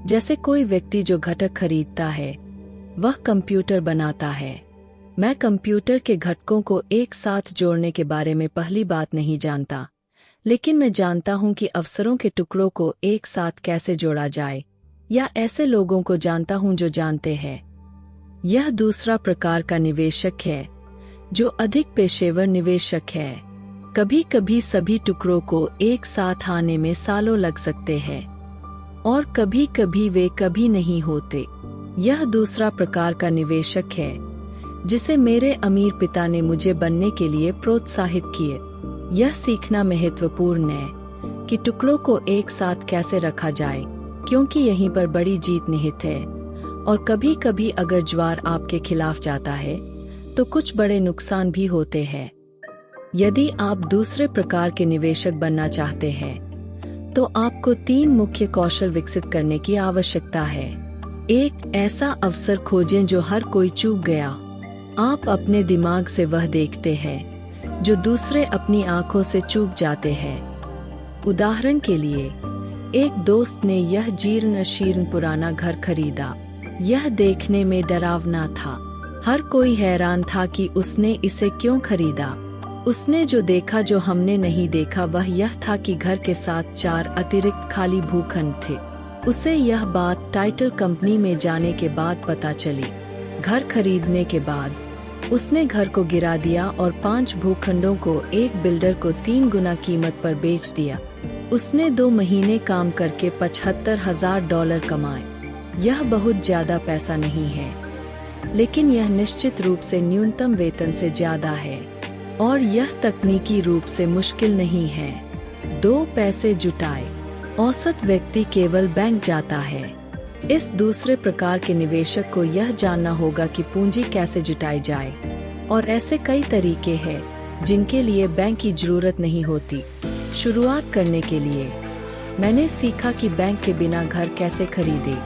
जैसे कोई व्यक्ति जो घटक खरीदता है वह कंप्यूटर बनाता है। मैं कंप्यूटर के घटकों को एक साथ जोड़ने के बारे में पहली बात नहीं जानता, लेकिन मैं जानता हूं कि अवसरों के टुकड़ों को एक साथ कैसे जोड़ा जाए, या ऐसे लोगों को जानता हूं जो जानते हैं। यह दूसरा प्रकार का निवेशक है जो अधिक पेशेवर निवेशक है। कभी कभी सभी टुकड़ों को एक साथ आने में सालों लग सकते हैं और कभी कभी वे कभी नहीं होते। यह दूसरा प्रकार का निवेशक है जिसे मेरे अमीर पिता ने मुझे बनने के लिए प्रोत्साहित किए। यह सीखना महत्वपूर्ण है कि टुकड़ों को एक साथ कैसे रखा जाए, क्योंकि यहीं पर बड़ी जीत निहित है। और कभी कभी अगर ज्वार आपके खिलाफ जाता है तो कुछ बड़े नुकसान भी होते हैं। यदि आप दूसरे प्रकार के निवेशक बनना चाहते हैं तो आपको 3 मुख्य कौशल विकसित करने की आवश्यकता है। एक, ऐसा अवसर खोजें जो हर कोई चूक गया। आप अपने दिमाग से वह देखते हैं जो दूसरे अपनी आंखों से चूक जाते हैं। उदाहरण के लिए, एक दोस्त ने यह जीर्ण शीर्ण पुराना घर खरीदा। यह देखने में डरावना था। हर कोई हैरान था कि उसने इसे क्यों खरीदा। उसने जो देखा जो हमने नहीं देखा वह यह था कि घर के साथ 4 अतिरिक्त खाली भूखंड थे। उसे यह बात टाइटल कंपनी में जाने के बाद पता चली। घर खरीदने के बाद उसने घर को गिरा दिया और 5 भूखंडों को एक बिल्डर को 3 गुना कीमत पर बेच दिया। उसने 2 महीने काम करके $75,000 कमाए। यह बहुत ज्यादा पैसा नहीं है, लेकिन यह निश्चित रूप से न्यूनतम वेतन से ज्यादा है और यह तकनीकी रूप से मुश्किल नहीं है। 2 पैसे जुटाए। औसत व्यक्ति केवल बैंक जाता है। इस दूसरे प्रकार के निवेशक को यह जानना होगा कि पूंजी कैसे जुटाई जाए, और ऐसे कई तरीके हैं जिनके लिए बैंक की जरूरत नहीं होती। शुरुआत करने के लिए मैंने सीखा कि बैंक के बिना घर कैसे खरीदे।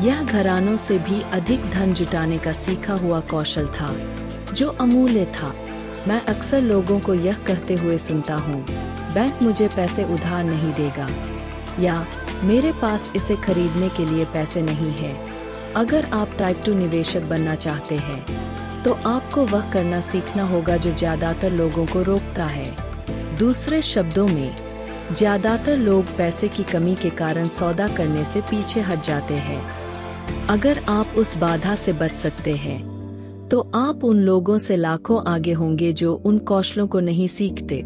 यह घरानों से भी अधिक धन जुटाने का सीखा हुआ कौशल था जो अमूल्य था। मैं अक्सर लोगों को यह कहते हुए सुनता हूँ, बैंक मुझे पैसे उधार नहीं देगा, या मेरे पास इसे खरीदने के लिए पैसे नहीं है। अगर आप टाइप 2 निवेशक बनना चाहते हैं तो आपको वह करना सीखना होगा जो ज्यादातर लोगों को रोकता है। दूसरे शब्दों में, ज्यादातर लोग पैसे की कमी के कारण सौदा करने से पीछे हट जाते हैं। अगर आप उस बाधा से बच सकते हैं तो आप उन लोगों से लाखों आगे होंगे जो उन कौशलों को नहीं सीखते।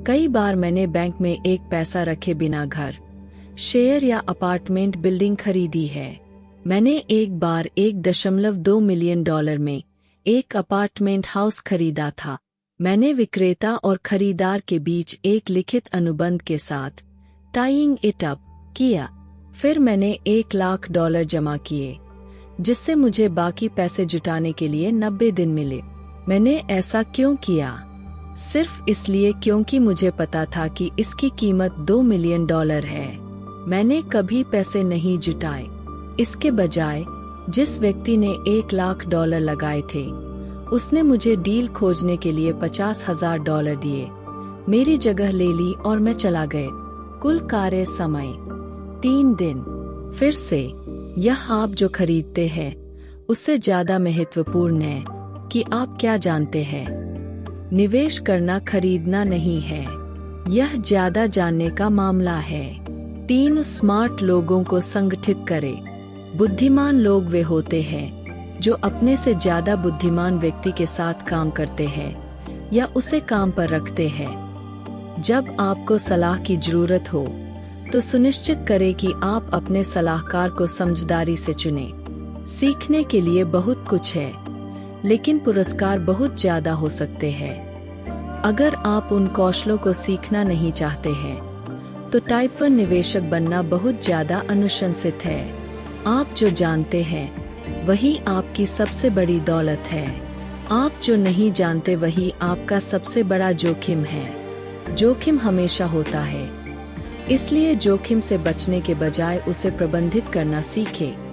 कई बार मैंने बैंक में एक पैसा रखे बिना घर, शेयर या अपार्टमेंट बिल्डिंग खरीदी है। मैंने एक बार $1.2 मिलियन में एक अपार्टमेंट हाउस खरीदा था। मैंने विक्रेता और खरीदार के बीच एक लिखित अनुबंध के साथ टाइंग इट अप किया। फिर मैंने $1 लाख जमा किए, जिससे मुझे बाकी पैसे जुटाने के लिए 90 दिन मिले। मैंने ऐसा क्यों किया? सिर्फ इसलिए क्योंकि मुझे पता था कि इसकी कीमत $2 मिलियन है। मैंने कभी पैसे नहीं जुटाए। इसके बजाय जिस व्यक्ति ने $1 लाख लगाए थे, उसने मुझे डील खोजने के लिए $50,000 दिए, मेरी जगह ले ली और मैं चला गए। कुल कार्य समय 3 दिन। फिर से, यह आप जो खरीदते हैं उससे ज्यादा महत्वपूर्ण है कि आप क्या जानते हैं। निवेश करना खरीदना नहीं है, यह ज्यादा जानने का मामला है। 3 स्मार्ट लोगों को संगठित करें। बुद्धिमान लोग वे होते हैं जो अपने से ज्यादा बुद्धिमान व्यक्ति के साथ काम करते हैं या उसे काम पर रखते हैं। जब आपको सलाह की जरूरत हो तो सुनिश्चित करें कि आप अपने सलाहकार को समझदारी से चुनें। सीखने के लिए बहुत कुछ है, लेकिन पुरस्कार बहुत ज्यादा हो सकते हैं। अगर आप उन कौशलों को सीखना नहीं चाहते हैं तो टाइप 1 निवेशक बनना बहुत ज्यादा अनुशंसित है। आप जो जानते हैं वही आपकी सबसे बड़ी दौलत है। आप जो नहीं जानते वही आपका सबसे बड़ा जोखिम है। जोखिम हमेशा होता है, इसलिए जोखिम से बचने के बजाय उसे प्रबंधित करना सीखें।